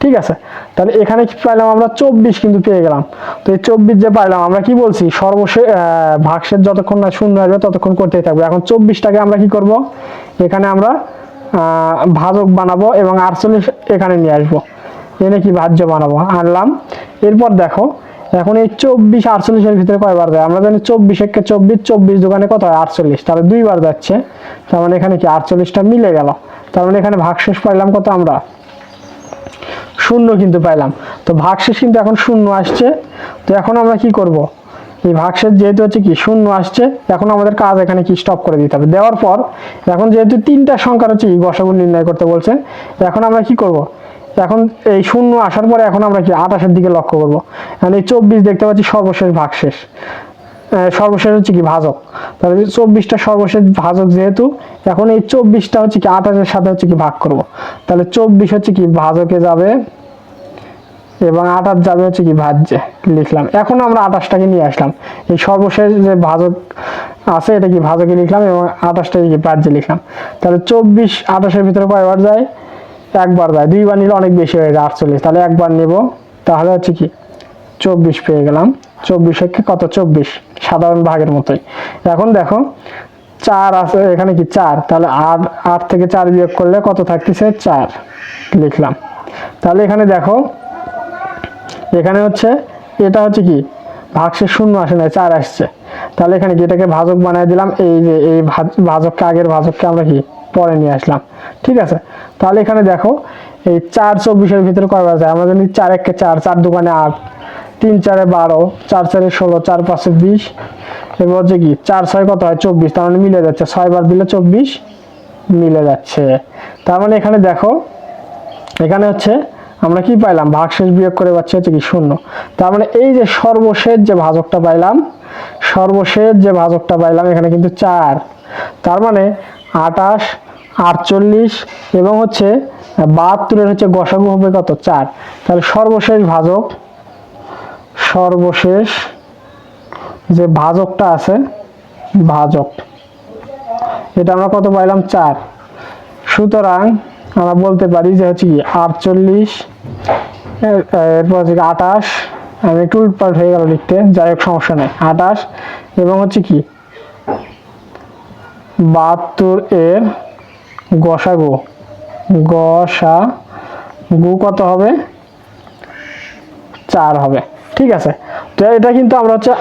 ঠিক আছে, তাহলে এখানে কি পাইলাম আমরা 24 কিন্তু পেয়ে গেলাম। তো এই 24 যে পাইলাম আমরা কি বলছি সর্বশেষ ভাগশেষ যতক্ষণ না শূন্য আসবে ততক্ষণ করতেই থাকবে। এখন 24টাকে আমরা কি করব, এখানে আমরা ভাজক বানাবো এবং 48 এখানে নিয়ে আসবো, এনে কি ভাজ্য বানাবো, আনলাম। এরপর দেখো এখন এই 24 48 এর ভিতরে কয়বার যায়, আমরা জানি 24 একে 24, 24 দোকানে কত হয় 48, তাহলে দুইবার যাচ্ছে, তার মানে এখানে কি 48টা মিলে গেল। তার মানে এখানে ভাগশেষ পাইলাম কত আমরা, শূন্য কিন্তু পাইলাম। তো ভাগশেষ কিন্তু এখন শূন্য আসছে। তো এখন আমরা কি করব, এই ভাগশেষ যেহেতু হচ্ছে কি শূন্য আসছে, এখন আমাদের কাজ এখানে কি স্টপ করে দিতে হবে। দেওয়ার পর এখন যেহেতু তিনটা সংখ্যার হচ্ছে কি গসাগু নির্ণয় করতে বলছে, এখন আমরা কি করব, এখন এই শূন্য আসার পরে এখন আমরা কি 28-এর দিকে লক্ষ্য করব। এখন এই 24 দেখতে পাচ্ছি সর্বশেষ ভাগশেষ, সর্বশেষ হচ্ছে কি ভাজক, তাহলে 24টা সর্বশেষ ভাজক যেহেতু, এখন এই 24টা হচ্ছে কি 28-এর সাথে হচ্ছে কি ভাগ করব। তাহলে 24 হচ্ছে কি ভাজকে যাবে এবং 28 যাবে হচ্ছে কি ভাজ্যে, লিখলাম। এখন আমরা 28টাকে নিয়ে আসলাম, এই সর্বশেষ যে ভাজক আছে এটা কি ভাজকে লিখলাম এবং 28টাকে কি ভাজ্যে লিখলাম। তাহলে 24 28-এর ভিতরে কয়বার যায়, একবার যায়, দুইবার নিলে অনেক বেশি হয়ে যায় 48, তাহলে একবার নেব, তাহলে হচ্ছে কি 24 পেয়ে গেলাম। 24 একে কত 24, সাধারণ ভাগের মতোই। এখন দেখো 4 আছে এখানে কি 4, তাহলে 8 থেকে 4 বিয়োগ করলে কত থাকতেছে 4, লিখলাম। তাহলে এখানে দেখো এখানে হচ্ছে এটা হচ্ছে কি ভাগশেষ শূন্য আসে না, 4 আসছে, তাহলে এখানে কি এটাকে ভাজক বানিয়ে দিলাম, এই যে এই ভাজককে আগের ভাজককে আমরা কি পরে নিয়ে আসলাম। ঠিক আছে, তাহলে এখানে দেখো এই 4 24-এর ভিতরে কয়বার যায়, আমরা জানি 4 একে 4, 4 দোকানে 8, 3 4 12, 4 4 16, 4 5 20, এবার হচ্ছে কি 4 6 কত হয় 24, তার মানে মিলে যাচ্ছে, 6 বার দিলে 24 মিলে যাচ্ছে। তার মানে এখানে দেখো এখানে হচ্ছে আমরা কি পাইলাম, ভাগশেষ বিয়োগ করে পাচ্ছি হচ্ছে কি শূন্য। তার মানে এই যে সর্বশেষ যে ভাজকটা পাইলাম, সর্বশেষ যে ভাজকটা পাইলাম এখানে কিন্তু 4, তার মানে 28 48 এবং হচ্ছে 72-এর হচ্ছে গসাগু হবে কত 4। তাহলে সর্বশেষ ভাজক, সর্বশেষ যে ভাজকটা আছে ভাজক, এটা আমরা কত পাইলাম 4। সুতরাং আমরা বলতে পারি যে হচ্ছে কি 48, এরপর হচ্ছে 28, আমি একটু উল্টপাল্ট হয়ে গেল লিখতে, যাই হোক সমস্যা নেই, 28 এবং হচ্ছে কি 72 এর গসাগু, গসাগু কত হবে 4 হবে। ঠিক আছে, তো এটা কিন্তু আমরা হচ্ছে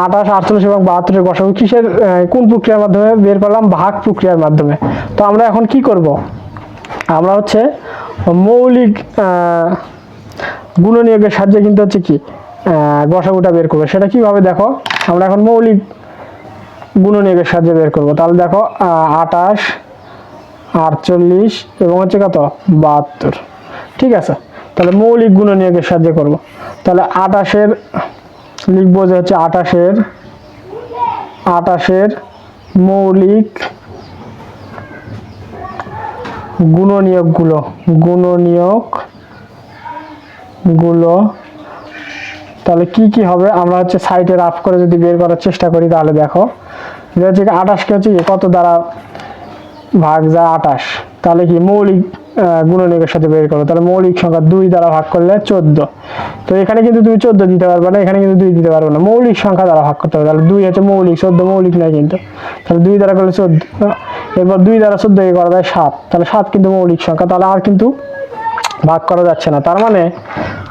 28 48 এবং 72 এর গসাগু কিসের কোন প্রক্রিয়ার মাধ্যমে বের করলাম, ভাগ প্রক্রিয়ার মাধ্যমে। তো আমরা এখন কি করব, আমরা হচ্ছে মৌলিক গুণনীয়কের সাহায্যে কিন্তু হচ্ছে কি গসাগুটা বের করবো। সেটা কিভাবে দেখো, আমরা এখন মৌলিক গুণনীয়কের সাহায্যে বের করব। তাহলে দেখো 28 48 এবং হচ্ছে কত 72। ঠিক আছে, তাহলে মৌলিক গুণনীয়কের সাহায্যে করব। তাহলে 28-এর লিখবো যে হচ্ছে 28-এর মৌলিক গুণনীয়কগুলো তাহলে কি কি হবে, আমরা হচ্ছে সাইডে রাফ করে যদি বের করার চেষ্টা করি, তাহলে দেখো যে হচ্ছে 28কে হচ্ছে কত দ্বারা ভাগ যায় 28, তাহলে কি মৌলিক গুণনীয়কের সাথে বের করো, তাহলে মৌলিক সংখ্যা 2 দ্বারা ভাগ করলে 14। তো এখানে কিন্তু তুমি 14 দিতে পারবে না, এখানে কিন্তু 2 দিতে পারবে না, মৌলিক সংখ্যা দ্বারা ভাগ করতে হবে। তাহলে 2 হচ্ছে মৌলিক, 14 মৌলিক নয় কিন্তু, তাহলে 2 দ্বারা করলে 14, এরপর 2 দ্বারা 14 করা যায় 7, তাহলে 7 কিন্তু মৌলিক সংখ্যা, তাহলে আর কিন্তু ভাগ করা যাচ্ছে না। তার মানে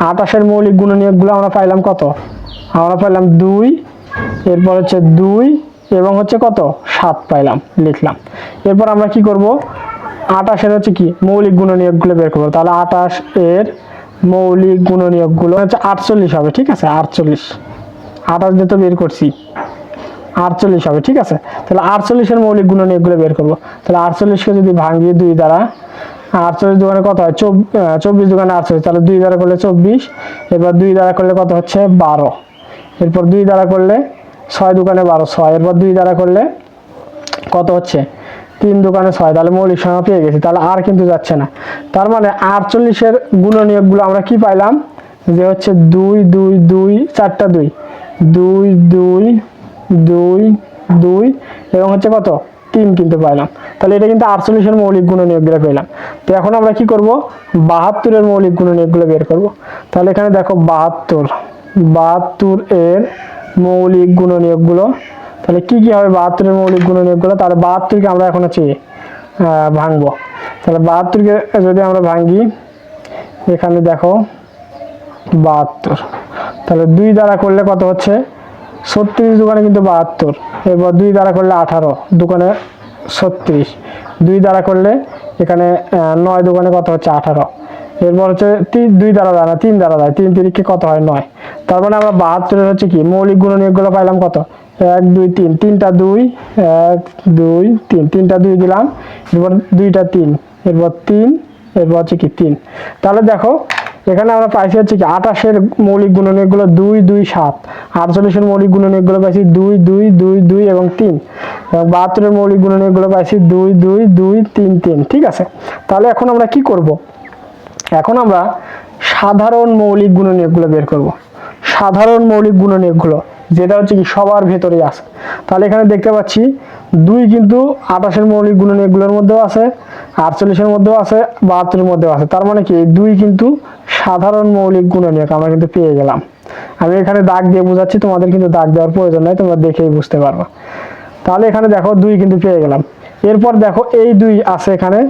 28-এর মৌলিক গুণনীয়কগুলো আমরা পাইলাম কত, আমরা পাইলাম 2, এরপর হচ্ছে 2 এবং হচ্ছে কত 7 পাইলাম, লিখলাম। এরপর আমরা কি করব, 28-এর হচ্ছে কি মৌলিক গুণনীয়কগুলো বের করবো। তাহলে 28-এর মৌলিক গুণনীয়কগুলো হচ্ছে 48 হবে। ঠিক আছে, 48, 28 দিয়ে তো বের করছি, 48 হবে। ঠিক আছে, তাহলে 48-এর মৌলিক গুণনীয়কগুলো বের করবো। তাহলে 48-কে যদি ভাঙিয়ে 2 দ্বারা, 48 দোকানে কত হয় 24 দোকানে 48, তাহলে 2 দ্বারা করলে 24, এরপর 2 দ্বারা করলে কত হচ্ছে 12, এরপর 2 দ্বারা করলে 6 দোকানে 12 6, এরপর 2 দ্বারা করলে কত হচ্ছে 3 দোকানে 6, তাহলে মৌলিক সংখ্যা পেয়ে গেছি। তাহলে আর কিন্তু যাচ্ছে না। তার মানে 48-এর গুণনীয়কগুলো আমরা কি পাইলাম, যে হচ্ছে 2 2 2 4টা 2 2 2 2 2 এবং হচ্ছে কত 3 কিন্তু পাইলাম। তাহলে এটা কিন্তু 48 এর মৌলিক গুণনীয়কগুলো পেলাম। তো এখন আমরা কি করব, 72 এর মৌলিক গুণনীয়কগুলো বের করব। তাহলে এখানে দেখো 72 এর মৌলিক গুণনীয়কগুলো, তাহলে কি কি হবে 72 এর মৌলিক গুণনীয়কগুলো? তাহলে 72 কে আমরা এখন হচ্ছে ভাঙবো। তাহলে 72 কে যদি আমরা ভাঙি, এখানে দেখো 72, তাহলে 2 দ্বারা করলে কত হচ্ছে 36 দোকানে কিন্তু 72, এরপর 2 দ্বারা করলে 18 দোকানে 36, 2 দ্বারা করলে এখানে 9 দোকানে কত হচ্ছে 18, এরপর হচ্ছে 2 দ্বারা যায় না, 3 দ্বারা যায়, 3 তিরিকে কত হয় 9। তার মানে আমরা 72 এর হচ্ছে কি মৌলিক গুণনীয়কগুলো পাইলাম কত, 1 2 3, 3টা 2, 1 2 3, 3টা 2 দিলাম, এরপর 2টা 3, এরপর 3, এরপর হচ্ছে কি 3। তাহলে দেখো এখানে আমরা পাইছি হচ্ছে কি 28 এর মৌলিক গুণনীয়কগুলো 2 2 7, 48 এর মৌলিক গুণনীয়কগুলো পাইছি 2 2 2 2 এবং 3, এবং 72 এর মৌলিক গুণনীয়কগুলো পাইছি 2 2 2 3 3। ঠিক আছে, তাহলে এখন আমরা কি করব, এখন আমরা সাধারণ মৌলিক গুণনীয়কগুলো বের করব। সাধারণ মৌলিক গুণনীয়কগুলো যেটা হচ্ছে কি সবার ভেতরেই আছে। তাহলে এখানে দেখতে পাচ্ছি 2 কিন্তু 28 এর মৌলিক গুণনীয়কগুলোর মধ্যেও আছে, 48 এর মধ্যেও আছে, 72 এর মধ্যেও আছে। তার মানে কি 2 কিন্তু সাধারণ মৌলিক গুণনীয়ক আমরা কিন্তু পেয়ে গেলাম। আমি এখানে দাগ দিয়ে বোঝাচ্ছি, তোমাদের কিন্তু দাগ দেওয়ার প্রয়োজন নাই, তোমরা দেখেই বুঝতে পারবে। তাহলে এখানে দেখো 2 কিন্তু পেয়ে গেলাম। এরপর দেখো এই 2 আছে এখানে,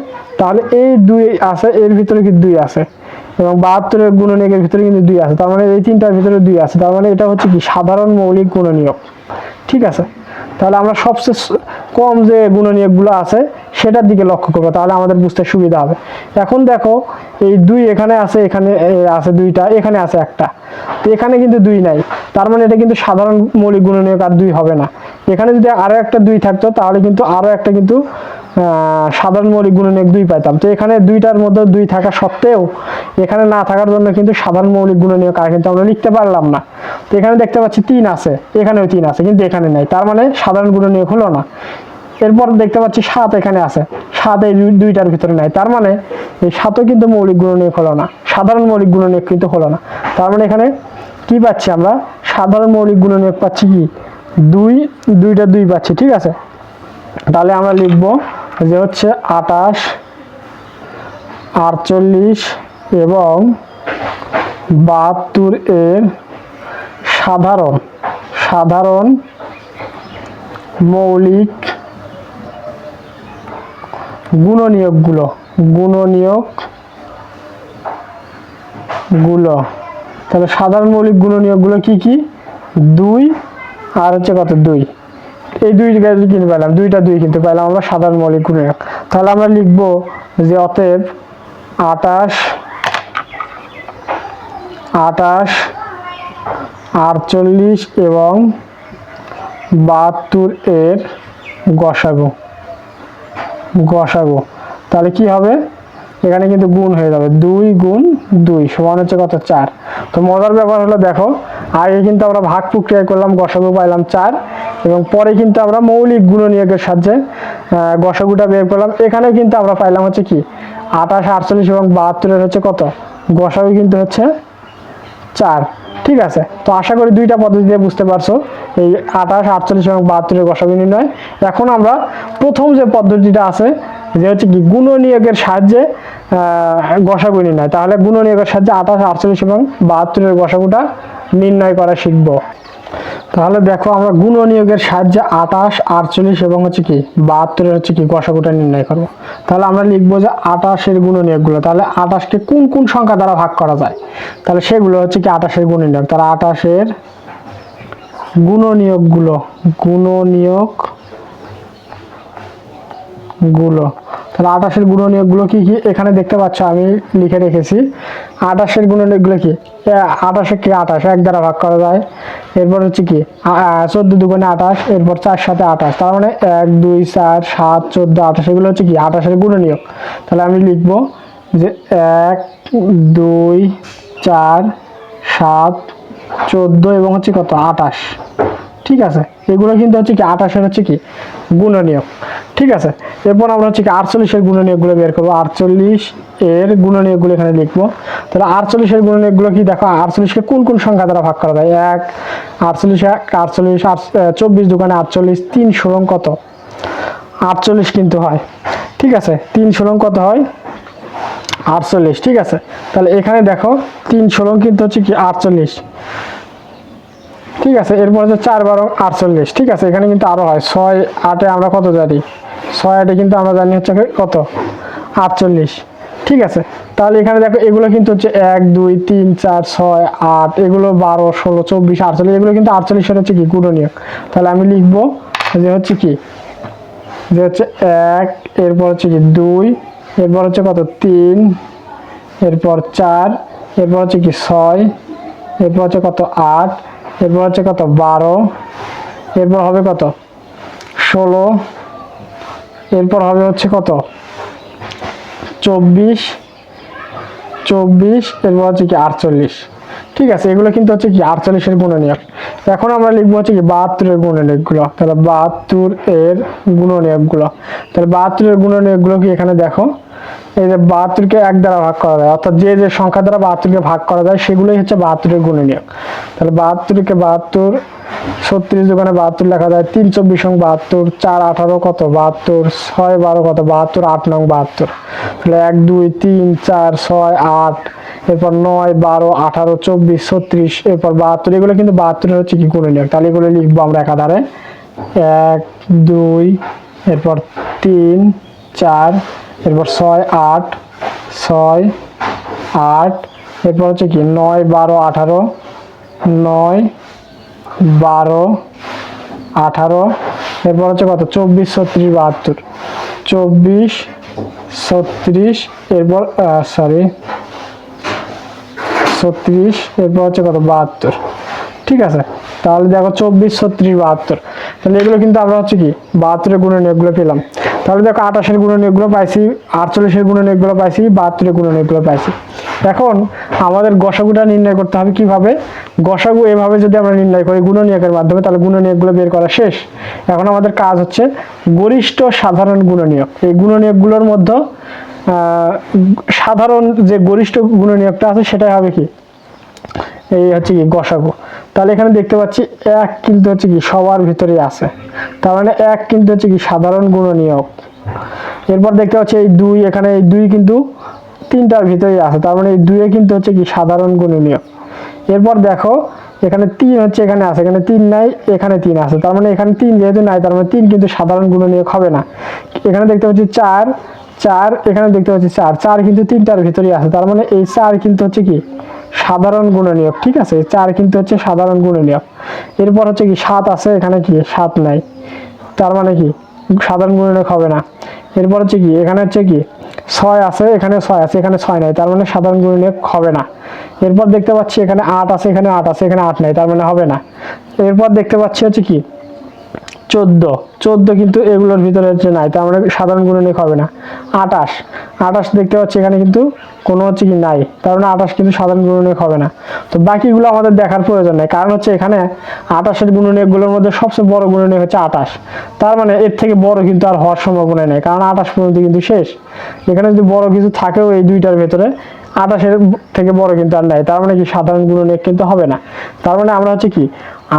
তাহলে এই 2 আছে, এর ভিতরে কি 2 আছে, এবং 72 এর গুণনীয়কের ভিতরে কিন্তু 2 আছে। তার মানে এই 3টার ভিতরে 2 আছে, তার মানে এটা হচ্ছে কি সাধারণ মৌলিক গুণনীয়ক। ঠিক আছে, তাহলে আমরা সবচেয়ে কম যে গুণনীয়কগুলো আছে সেটার দিকে লক্ষ্য করবো, তাহলে আমাদের বুঝতে সুবিধা হবে। এখন দেখো এই 2 এখানে আছে, এখানে আছে 2টা, এখানে আছে একটা, তো এখানে কিন্তু 2 নাই, তার মানে এটা কিন্তু সাধারণ মৌলিক গুণনীয়ক আর 2 হবে না। এখানে যদি আরো একটা 2 থাকতো তাহলে কিন্তু আরো একটা কিন্তু সাধারণ মৌলিক গুণনীয়ক 2 পাইতাম। তো এখানে 2টার মধ্যে 2 থাকা সত্ত্বেও এখানে না থাকার জন্য কিন্তু সাধারণ মৌলিক গুণনীয়ক আর কিন্তু আমরা লিখতে পারলাম না। তো এখানে দেখতে পাচ্ছি 3 আছে, এখানেও 3 আছে, কিন্তু এখানে নাই, তার মানে সাধারণ গুণনীয়ক হলো না। এরপর দেখতে পাচ্ছি 7 এখানে আছে, 7 এই 2টার ভিতরে নাই, তার মানে এই 7ও কিন্তু মৌলিক গুণনীয়ক হলো না, সাধারণ মৌলিক গুণনীয়ক কিন্তু হলো না। তার মানে এখানে কি পাচ্ছি আমরা, সাধারণ মৌলিক গুণনীয়ক পাচ্ছি কি 2টা 2 পাচ্ছি। ঠিক আছে, তাহলে আমরা লিখব যে হচ্ছে 28, 48 এবং 72 এর সাধারণ মৌলিক গুণনীয়কগুলো তাহলে সাধারণ মৌলিক গুণনীয়কগুলো কি কি, 2 আর হচ্ছে কত 2, এই 2 জায়গায় কিনতে পাইলাম, 2টা 2 কিনতে পাইলাম আমরা সাধারণ মৌলিক গুণনীয়ক। তাহলে আমরা লিখব যে অতএব 28, 48 এবং 72 এর গসাগু। তাহলে কি হবে, এখানে কিন্তু গুণ হয়ে যাবে, 2 গুণ 2 সমান হচ্ছে কত 4। তো মজার ব্যাপার হলো দেখো, আগে কিন্তু আমরা ভাগ প্রক্রিয়া করলাম, গসাগু পাইলাম 4, এবং পরে কিন্তু আমরা মৌলিক গুণনীয়কের সাহায্যে গসাগুটা বের করলাম। এখানে কিন্তু আমরা পাইলাম হচ্ছে কি 28, 48 এবং 72 এর হচ্ছে কত গসাগু কিন্তু হচ্ছে 4। ঠিক আছে, তো আশা করি 2টা পদ্ধতিতে বুঝতে পারছো এই 28, 48 এবং 72 এর গসাগু নির্ণয়। এখন আমরা প্রথম যে পদ্ধতিটা আছে যে হচ্ছে কি গুণনীয়কের সাহায্যে গসাগু নির্ণয়, তাহলে গুণনীয়কের সাহায্যে 28, 48 এবং 72 এর গসাগুটা নির্ণয় করা শিখব। তাহলে দেখো আমরা গুণনীয়কের সাহায্যে 28, 48 এবং হচ্ছে কি 72 এর হচ্ছে কি গসাগুটা নির্ণয় করব। তাহলে আমরা লিখবো যে 28 এর গুণনীয়কগুলো, তাহলে 28 কে কোন কোন সংখ্যা দ্বারা ভাগ করা যায়, তাহলে সেগুলো হচ্ছে কি 28 এর গুণনীয়ক। তাহলে 28 এর গুণনীয়কগুলো তাহলে 28 এর গুণনীয়কগুলো কি কি এখানে দেখতে পাচ্ছ, আমি লিখে রেখেছি। 28 এর গুণনীয়কগুলো কি, 28 কে 28 1 দ্বারা ভাগ করা যায়, এরপর হচ্ছে কি 14 দুগুণে 28, এরপর 4 সাথে 28, তার মানে 1 2 4 7 14 28, এগুলো হচ্ছে কি 28 এর গুণনীয়ক। তাহলে আমি লিখবো যে 1 2 4 7 14 এবং হচ্ছে কত 28। ঠিক আছে, এগুলো কিন্তু হচ্ছে কি 28 এর হচ্ছে কি গুণনীয়ক। ঠিক আছে, এরপর আমরা হচ্ছে কি 48 এর গুণনীয়কগুলো বের করবো। 48 এর গুণনীয়কগুলো এখানে লিখবো। তাহলে 48 এর গুণনীয়কগুলো কি, দেখো 48 কে কোন কোন সংখ্যা দ্বারা ভাগ করা যায়, 1 48 1 48 24 দুগুণে 48 3 সমান কত 48 কিন্তু হয়। ঠিক আছে, 3 ষোলং কত হয়? 48। ঠিক আছে, তাহলে এখানে দেখো 3 ষোলং কিন্তু হচ্ছে কি 48। ঠিক আছে, এরপর হচ্ছে 4 12 48। ঠিক আছে, এখানে কিন্তু আরো হয় 6 8 আমরা কত জানি? 6 8 কিন্তু আমরা জানি হচ্ছে কত? 48। ঠিক আছে, তাহলে এখানে দেখো এগুলো কিন্তু হচ্ছে 1 2 3 4 6 8, এগুলো 12 16 24 48, এগুলো কিন্তু 48 এর হচ্ছে কি গুণনীয়ক। তাহলে আমি লিখবো যে হচ্ছে কি, যে হচ্ছে 1, এরপর হচ্ছে কি 2, এরপর হচ্ছে কত 3, এরপর 4, এরপর হচ্ছে কি 6, এরপর হচ্ছে কত 8, এরপর হচ্ছে কত 12, এরপর হবে কত 16, এরপর হবে হচ্ছে কত 24, এরপর হচ্ছে কি 48। ঠিক আছে, এগুলো কিন্তু হচ্ছে কি 48 এর গুণনীয়ক। এখন আমরা লিখবো হচ্ছে কি 72 এর গুণনীয়কগুলো। তাহলে 72 এর গুণনীয়কগুলো, তাহলে 72 এর গুণনীয়কগুলো কি এখানে দেখো, এই যে 72 কে 1 দ্বারা ভাগ করা যায়, অর্থাৎ যে যে সংখ্যা দ্বারা 72 কে ভাগ করা যায় সেগুলোই হচ্ছে 72 এর গুণনীয়ক। তাহলে 72 কে 72, 36 দোকানে 72 লেখা যায়, 3 24 72, 4 18 কত 72, 6 12 কত 72, 8 9 72। তাহলে 1 2 3 4 6 8, এরপর 9 12 18 24 36, এরপর 72, এগুলো কিন্তু 72 এর হচ্ছে কি গুণনীয়ক। তাহলে এগুলো লিখবো আমরা একাধারে 1 2, এরপর 3 4, এরপর 6 8 6 8, এরপর হচ্ছে কি 9 12 18, 9 12 18, এরপর হচ্ছে কত 24 36 72, 24 36, এরপর 36, এরপর হচ্ছে কত 72। ঠিক আছে, তাহলে দেখো 24 36 72, তাহলে এগুলো কিন্তু আমরা হচ্ছে কি 72 এর গুণনীয়কগুলো পেলাম। তাহলে দেখো 28 এর গুণনীয়কগুলো পাইছি, 48 এর গুণনীয়কগুলো পাইছি, 72 এর গুণনীয়কগুলো পাইছি। এখন আমাদের গসাগুটা নির্ণয় করতে হবে কিভাবে? গসাগু এভাবে যদি আমরা নির্ণয় করি গুণনীয়কের মাধ্যমে, তাহলে গুণনীয়কগুলো বের করা শেষ। এখন আমাদের কাজ হচ্ছে গরিষ্ঠ সাধারণ গুণনীয়ক। এই গুণনীয়কগুলোর মধ্যে সাধারণ যে গরিষ্ঠ গুণনীয়কটা আছে সেটাই হবে কি, এই হচ্ছে কি গসাগু। তাহলে এখানে দেখতে পাচ্ছি 1 কিন্তু হচ্ছে কি সবার ভিতরেই আছে, তার মানে 1 কিন্তু হচ্ছে কি সাধারণ গুণনীয়ক। এরপর দেখতে পাচ্ছি এই 2, এখানে এই 2 কিন্তু 3টার ভিতরেই আছে, তার মানে এই 2 কিন্তু হচ্ছে কি সাধারণ গুণনীয়ক। এরপর দেখো এখানে 3 হচ্ছে, এখানে আছে, এখানে 3 নাই, এখানে 3 আছে, তার মানে এখানে 3 যেহেতু নাই, তার মানে 3 কিন্তু সাধারণ গুণনীয়ক হবে না। এখানে দেখতে পাচ্ছি 4, এখানে দেখতে পাচ্ছি 4 কিন্তু 3টার ভিতরেই আছে, তার মানে এই 4 কিন্তু হচ্ছে কি সাধারণ গুণনীয়ক। ঠিক আছে, 4 কিন্তু হচ্ছে সাধারণ গুণনীয়ক। এরপর হচ্ছে কি 7 আছে, এখানে কি 7 নাই, তার মানে কি সাধারণ গুণনীয়ক হবে না। এরপর হচ্ছে কি এখানে হচ্ছে কি 6 আছে, এখানে 6 আছে, এখানে 6 নাই, তার মানে সাধারণ গুণনীয়ক হবে না। এরপর দেখতে পাচ্ছি এখানে 8 আছে, এখানে 8 আছে, এখানে 8 নাই, তার মানে হবে না। এরপর দেখতে পাচ্ছি হচ্ছে কি 14 কিন্তু এগুলোর ভিতরে হচ্ছে নাই, তার মানে সাধারণ গুণনীয়ক হবে না। 28 দেখতে পাচ্ছি এখানে কিন্তু কোনো হচ্ছে কি নাই, তার মানে 28 কিন্তু সাধারণ গুণনীয়ক হবে না। তো বাকিগুলো আমাদের দেখার প্রয়োজন নেই, কারণ হচ্ছে এখানে 28 এর গুণনীয়কগুলোর মধ্যে সবচেয়ে বড় গুণনীয়ক হচ্ছে 28, তার মানে এর থেকে বড় কিন্তু আর হওয়ার সম্ভাবনা নেই, কারণ 28 পর্যন্ত কিন্তু শেষ। এখানে যদি বড় কিছু থাকেও এই দুইটার ভেতরে, 28 এর থেকে বড় কিন্তু আর নাই, তার মানে কি সাধারণ গুণনীয়ক কিন্তু হবে না। তার মানে আমরা হচ্ছে কি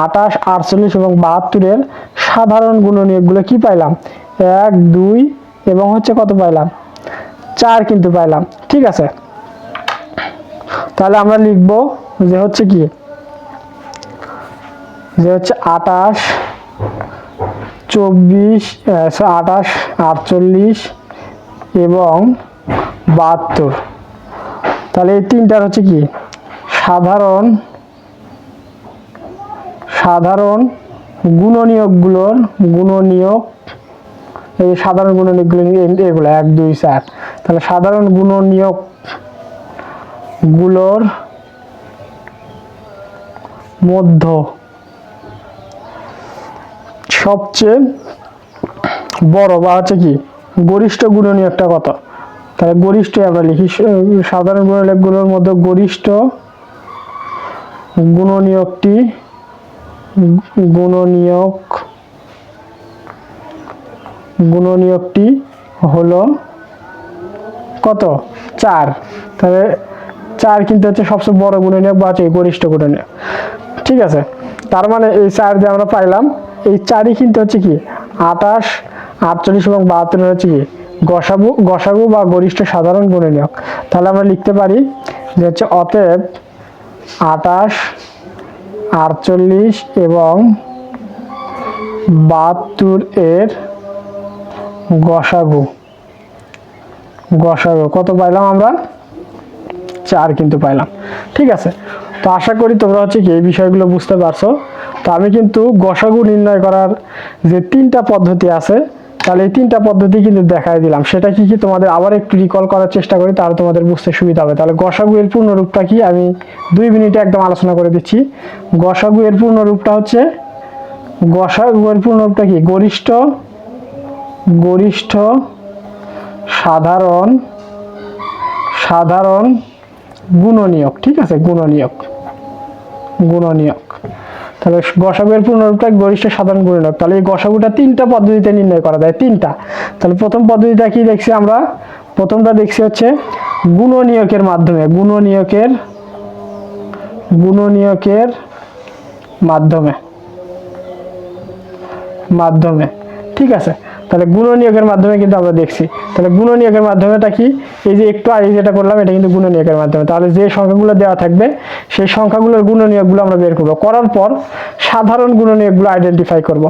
28 48 এবং 72 এর সাধারণ গুণনীয়কগুলো কি পাইলাম, 1 2 এবং হচ্ছে কত পাইলাম 4 কিন্তু পাইলাম। ঠিক আছে, তাহলে আমরা লিখব যে হচ্ছে কি, যে হচ্ছে 28 24 28 48 এবং 72, তাহলে এই তিনটার হচ্ছে কি সাধারণ গুণনীয়কগুলোর এই সাধারণ গুণনীয়কগুলো এগুলো 1 2 4, তাহলে সাধারণ গুণনীয়কগুলোর মধ্যে সবচেয়ে বড় বা হচ্ছে কি গরিষ্ঠ গুণনীয়কটা কত, তাহলে গরিষ্ঠ আমরা লিখি, সাধারণ গুণনীয়কগুলোর মধ্যে গরিষ্ঠ গুণনীয়কটি হলো কত 4, তাহলে 4 কিন্তু হচ্ছে সবচেয়ে বড় গুণনীয়ক বা হচ্ছে গরিষ্ঠ গুণনীয়ক। ঠিক আছে, তার মানে এই 4 যে আমরা পাইলাম, এই 4ই কিন্তু হচ্ছে কি 28 48 এবং 72 হচ্ছে কি গসাগু বা গরিষ্ঠ সাধারণ গুণনীয়ক। তাহলে আমরা লিখতে পারি যে হচ্ছে অতএব 28, 48 এবং 72 এর গসাগু কত পাইলাম আমরা? 4 কিন্তু পাইলাম। ঠিক আছে, তো আশা করি তোমরা হচ্ছে কি এই বিষয়গুলো বুঝতে পারছো। তো আমি কিন্তু গসাগু নির্ণয় করার যে 3টা পদ্ধতি আছে, তাহলে এই 3টা পদ্ধতি কিন্তু দেখাই দিলাম। সেটা কি কি তোমাদের আবার একটু রিকল করার চেষ্টা করি, তাহলে তোমাদের বুঝতে সুবিধা হবে। তাহলে গসাগু এর পূর্ণ রূপটা কি আমি 2 মিনিটে একদম আলোচনা করে দিচ্ছি। গসাগু এর পূর্ণ রূপটা হচ্ছে, কি? গরিষ্ঠ সাধারণ গুণনীয়ক। ঠিক আছে, গুণনীয়ক। তাহলে গসাগু এর পূর্ণরূপটা গরিষ্ঠ সাধারণ গুণনীয়ক। তাহলে এই গসাগুটা 3টা পদ্ধতিতে নির্ণয় করা যায়, 3টা। তাহলে প্রথম পদ্ধতিটা কি দেখছি আমরা? প্রথমটা দেখছি হচ্ছে গুণনীয়কের মাধ্যমে, মাধ্যমে। ঠিক আছে, তাহলে গুণনীয়কের মাধ্যমে কিন্তু আমরা দেখছি। তাহলে গুণনীয়কের মাধ্যমেটা কি? এই যে একটু আগে যেটা করলাম এটা কিন্তু গুণনীয়কের মাধ্যমে। তাহলে যে সংখ্যাগুলো দেওয়া থাকবে সেই সংখ্যাগুলোর গুণনীয়কগুলো আমরা বের করব, করার পর সাধারণ গুণনীয়কগুলো আইডেন্টিফাই করব।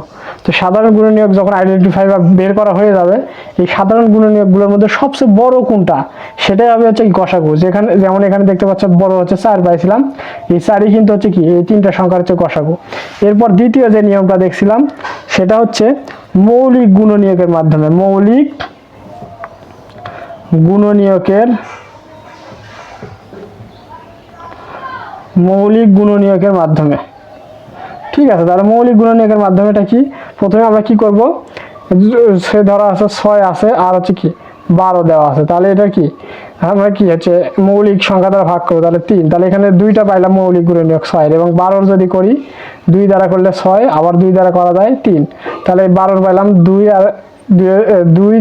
তো সাধারণ গুণনীয়ক যখন আইডেন্টিফাই বা বের করা হয়ে যাবে, এই সাধারণ গুণনীয়কগুলোর মধ্যে সবচেয়ে বড় কোনটা সেটাই হবে হচ্ছে গসাগু। যেমন এখানে দেখতে পাচ্ছ বড় হচ্ছে 4 পাইছিলাম, এই 4ই কিন্তু হচ্ছে কি এই 3টা সংখ্যার হচ্ছে গসাগু। এরপর দ্বিতীয় যে নিয়মটা দেখছিলাম সেটা হচ্ছে মৌলিক গুণনীয়কের মাধ্যমে, মৌলিক গুণনীয়কের মাধ্যমে। ঠিক আছে, তাহলে মৌলিক গুণনীয়কের মাধ্যমেটা কি? প্রথমে আমরা কি করব, সে ধরা আছে 6 আছে আর হচ্ছে কি 12 দেওয়া আছে। তাহলে এটা কি আমরা কি হচ্ছে মৌলিক সংখ্যা দ্বারা ভাগ করবো, তাহলে 3। তাহলে এখানে 2টা পাইলাম মৌলিক গুণনীয়ক 6 এবং 12 যদি করি 2 দ্বারা করলে 6, আবার 2 দ্বারা করা যায় 3। তাহলে 12 পাইলাম 2 আর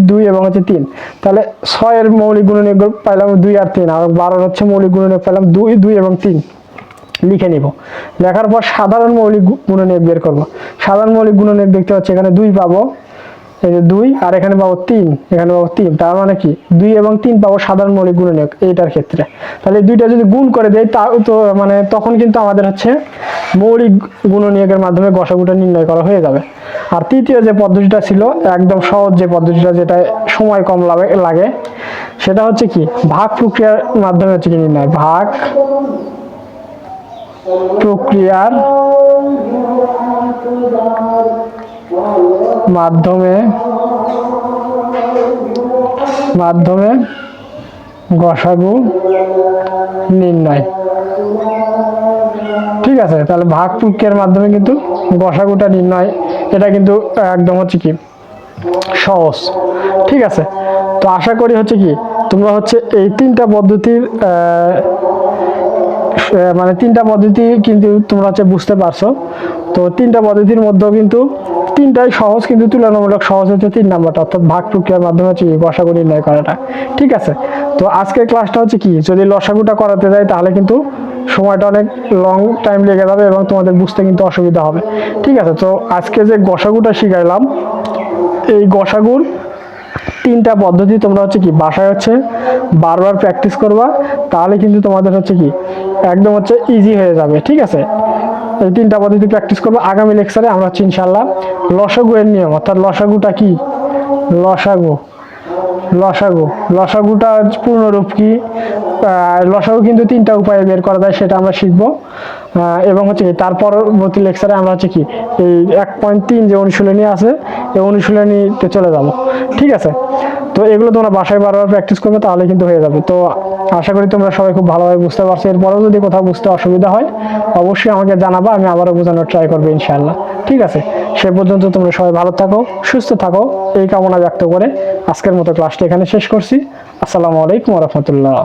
2 এবং হচ্ছে 3। তাহলে 6 এর মৌলিক গুণনীয়ক পাইলাম 2 আর 3, আর 12 হচ্ছে মৌলিক গুণনীয়ক পাইলাম 2 এবং 3। লিখে নিব, লেখার পর সাধারণ মৌলিক গুণনীয়ক বের করব। সাধারণ মৌলিক গুণনীয়ক দেখতে পাচ্ছি এখানে 2 পাবো, এই যে 2, আর এখানে পাবো 3, এখানে পাবো 3। তার মানে কি 2 এবং 3 পাবো সাধারণ মৌলিক গুণনীয়ক এইটার ক্ষেত্রে। তাহলে এই 2টা যদি গুণ করে দেই তো মানে তখন কিন্তু আমাদের হচ্ছে মৌলিক গুণনীয়কের মাধ্যমে গসাগুটা নির্ণয় করা হয়ে যাবে। আর তৃতীয় যে পদ্ধতিটা ছিল একদম সহজ যে পদ্ধতিটা, যেটা সময় কম লাগে, সেটা হচ্ছে কি ভাগ প্রক্রিয়ার মাধ্যমে হচ্ছে কি নির্ণয়, ভাগ প্রক্রিয়ার মাধ্যমে গসাগু নির্ণয়। ঠিক আছে, তাহলে ভাগ প্রক্রিয়ার মাধ্যমে কিন্তু গসাগুটা নির্ণয়, এটা কিন্তু একদম হচ্ছে কি সহজ। ঠিক আছে, তো আশা করি হচ্ছে কি তোমরা হচ্ছে এই 3টা পদ্ধতির মানে 3টা পদ্ধতি কিন্তু তোমরা হচ্ছে বুঝতে পারছো। তো 3টা পদ্ধতির মধ্যেও কিন্তু 3টাই সহজ, কিন্তু তুলনামূলক সহজ হচ্ছে 3 নাম্বারটা, অর্থাৎ ভাগ প্রক্রিয়ার মাধ্যমে হচ্ছে গসাগু নির্ণয় করাটা। ঠিক আছে, তো আজকের ক্লাসটা হচ্ছে কি যদি লসাগুটা করাতে যাই তাহলে কিন্তু সময়টা অনেক লং টাইম লেগে যাবে এবং তোমাদের বুঝতে কিন্তু অসুবিধা হবে। ঠিক আছে, তো আজকে যে গসাগুটা শিখাইলাম, এই গসাগুর 3টা পদ্ধতি তোমরা হচ্ছে কি বাসায় হচ্ছে বারবার প্র্যাকটিস করবা, তাহলে কিন্তু তোমাদের হচ্ছে কি একদম হচ্ছে ইজি হয়ে যাবে। ঠিক আছে, এই 3টা পদ্ধতি প্র্যাকটিস করবো। আগামী লেকচারে আমরা হচ্ছে ইনশাআল্লাহ লসাগু এর নিয়ম, অর্থাৎ লসাগুটা কি, লসাগুটা পূর্ণরূপ কি, লসাগু কিন্তু 3টা উপায়ে বের করা যায় সেটা আমরা শিখবো। এবং হচ্ছে তার পরবর্তী লেকচারে আমরা হচ্ছে কি এই 1.3 যে অনুশীলনী আছে এই অনুশীলনীতে চলে যাব। ঠিক আছে, তো এগুলো তোমরা বাসায় বারবার প্র্যাকটিস করবে, তাহলে কিন্তু হয়ে যাবে। তো আশা করি তোমরা সবাই খুব ভালোভাবে বুঝতে পারছো। এরপরেও যদি কোথাও বুঝতে অসুবিধা হয় অবশ্যই আমাকে জানাবা, আমি আবারও বোঝানোর ট্রাই করবো ইনশাআল্লাহ। ঠিক আছে, সে পর্যন্ত তোমরা সবাই ভালো থাকো, সুস্থ থাকো, এই কামনা ব্যক্ত করে আজকের মতো ক্লাসটা এখানে শেষ করছি। আসসালামু আলাইকুম ওয়া রাহমাতুল্লাহ।